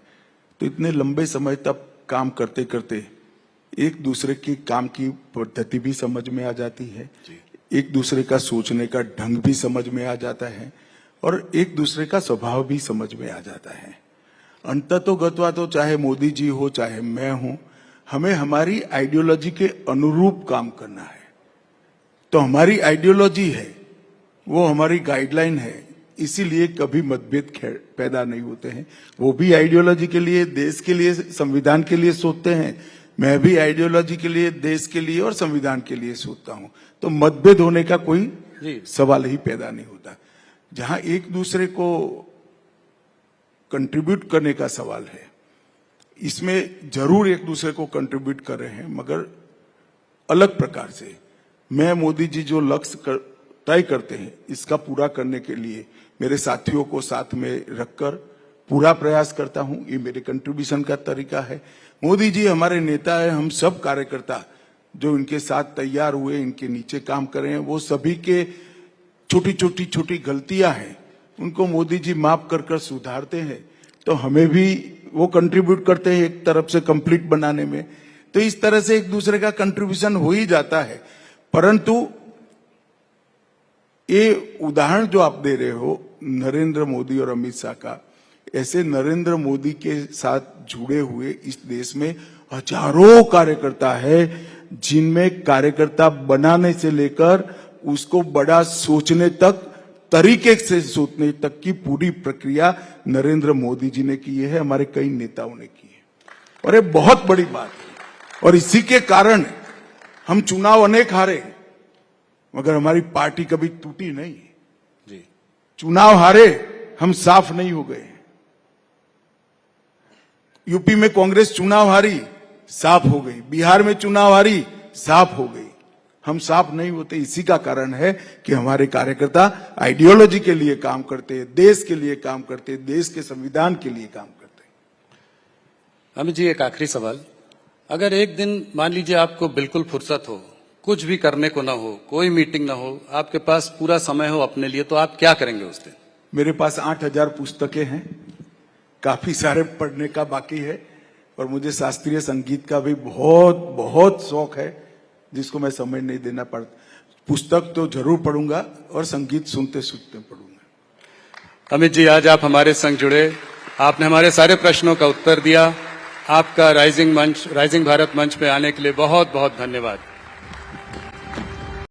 तो इतने लंबे समय तक काम करते करते एक दूसरे के काम की पद्धति भी समझ में आ जाती है, एक दूसरे का सोचने का ढंग भी समझ में आ जाता है, और एक दूसरे का स्वभाव भी समझ में आ जाता है। अंततोगत्वा तो चाहे मोदी जी हो चाहे मैं हूं, हमें हमारी आइडियोलॉजी के अनुरूप काम करना है। तो हमारी आइडियोलॉजी है, वो हमारी गाइडलाइन है, इसीलिए कभी मतभेद पैदा नहीं होते हैं। वो भी आइडियोलॉजी के लिए, देश के लिए, संविधान के लिए सोचते हैं, मैं भी आइडियोलॉजी के लिए, देश के लिए और संविधान के लिए सोचता हूं। तो मतभेद होने का कोई सवाल ही पैदा नहीं होता। जहां एक दूसरे को कंट्रीब्यूट करने का सवाल है, इसमें जरूर एक दूसरे को कंट्रीब्यूट कर रहे हैं, मगर अलग प्रकार से। मैं मोदी जी जो लक्ष्य तय करते हैं, इसका पूरा करने के लिए मेरे साथियों को साथ में रखकर पूरा प्रयास करता हूं। ये मेरे कंट्रीब्यूशन का तरीका है। मोदी जी हमारे नेता है, हम सब कार्यकर्ता जो इनके साथ तैयार हुए, इनके नीचे काम कर रहे हैं, वो सभी के छोटी गलतियां हैं, उनको मोदी जी माफ कर सुधारते हैं। तो हमें भी वो कंट्रीब्यूट करते हैं एक तरफ से कंप्लीट बनाने में। तो इस तरह से एक दूसरे का कंट्रीब्यूशन हो ही जाता है। परंतु ये उदाहरण जो आप दे रहे हो नरेंद्र मोदी और अमित शाह का, ऐसे नरेंद्र मोदी के साथ जुड़े हुए इस देश में हजारों कार्यकर्ता है, जिनमें कार्यकर्ता बनाने से लेकर उसको बड़ा सोचने तक, तरीके से सोचने तक की पूरी प्रक्रिया नरेंद्र मोदी जी ने की है, हमारे कई नेताओं ने की है, और ये बहुत बड़ी बात है। और इसी के कारण हम चुनाव अनेक हारे, मगर हमारी पार्टी कभी टूटी नहीं जी। चुनाव हारे, हम साफ नहीं हो गए। यूपी में कांग्रेस चुनाव हारी, साफ हो गई। बिहार में चुनाव हारी, साफ हो गई। हम साफ नहीं होते, इसी का कारण है कि हमारे कार्यकर्ता आइडियोलॉजी के लिए काम करते हैं, देश के लिए काम करते हैं, देश के संविधान के लिए काम करते हैं। अमित जी, एक आखिरी सवाल, अगर एक दिन मान लीजिए आपको बिल्कुल फुर्सत हो, कुछ भी करने को ना हो, कोई मीटिंग ना हो, आपके पास पूरा समय हो अपने लिए, तो आप क्या करेंगे उस दिन? मेरे पास 8000 पुस्तकें हैं, काफी सारे पढ़ने का बाकी है, और मुझे शास्त्रीय संगीत का भी बहुत शौक है, जिसको मैं समय नहीं देना पड़ता। पुस्तक तो जरूर पढ़ूंगा और संगीत सुनते सुनते पढ़ूंगा। अमित जी, आज आप हमारे संग जुड़े, आपने हमारे सारे प्रश्नों का उत्तर दिया। आपका राइजिंग भारत मंच पे आने के लिए बहुत बहुत धन्यवाद।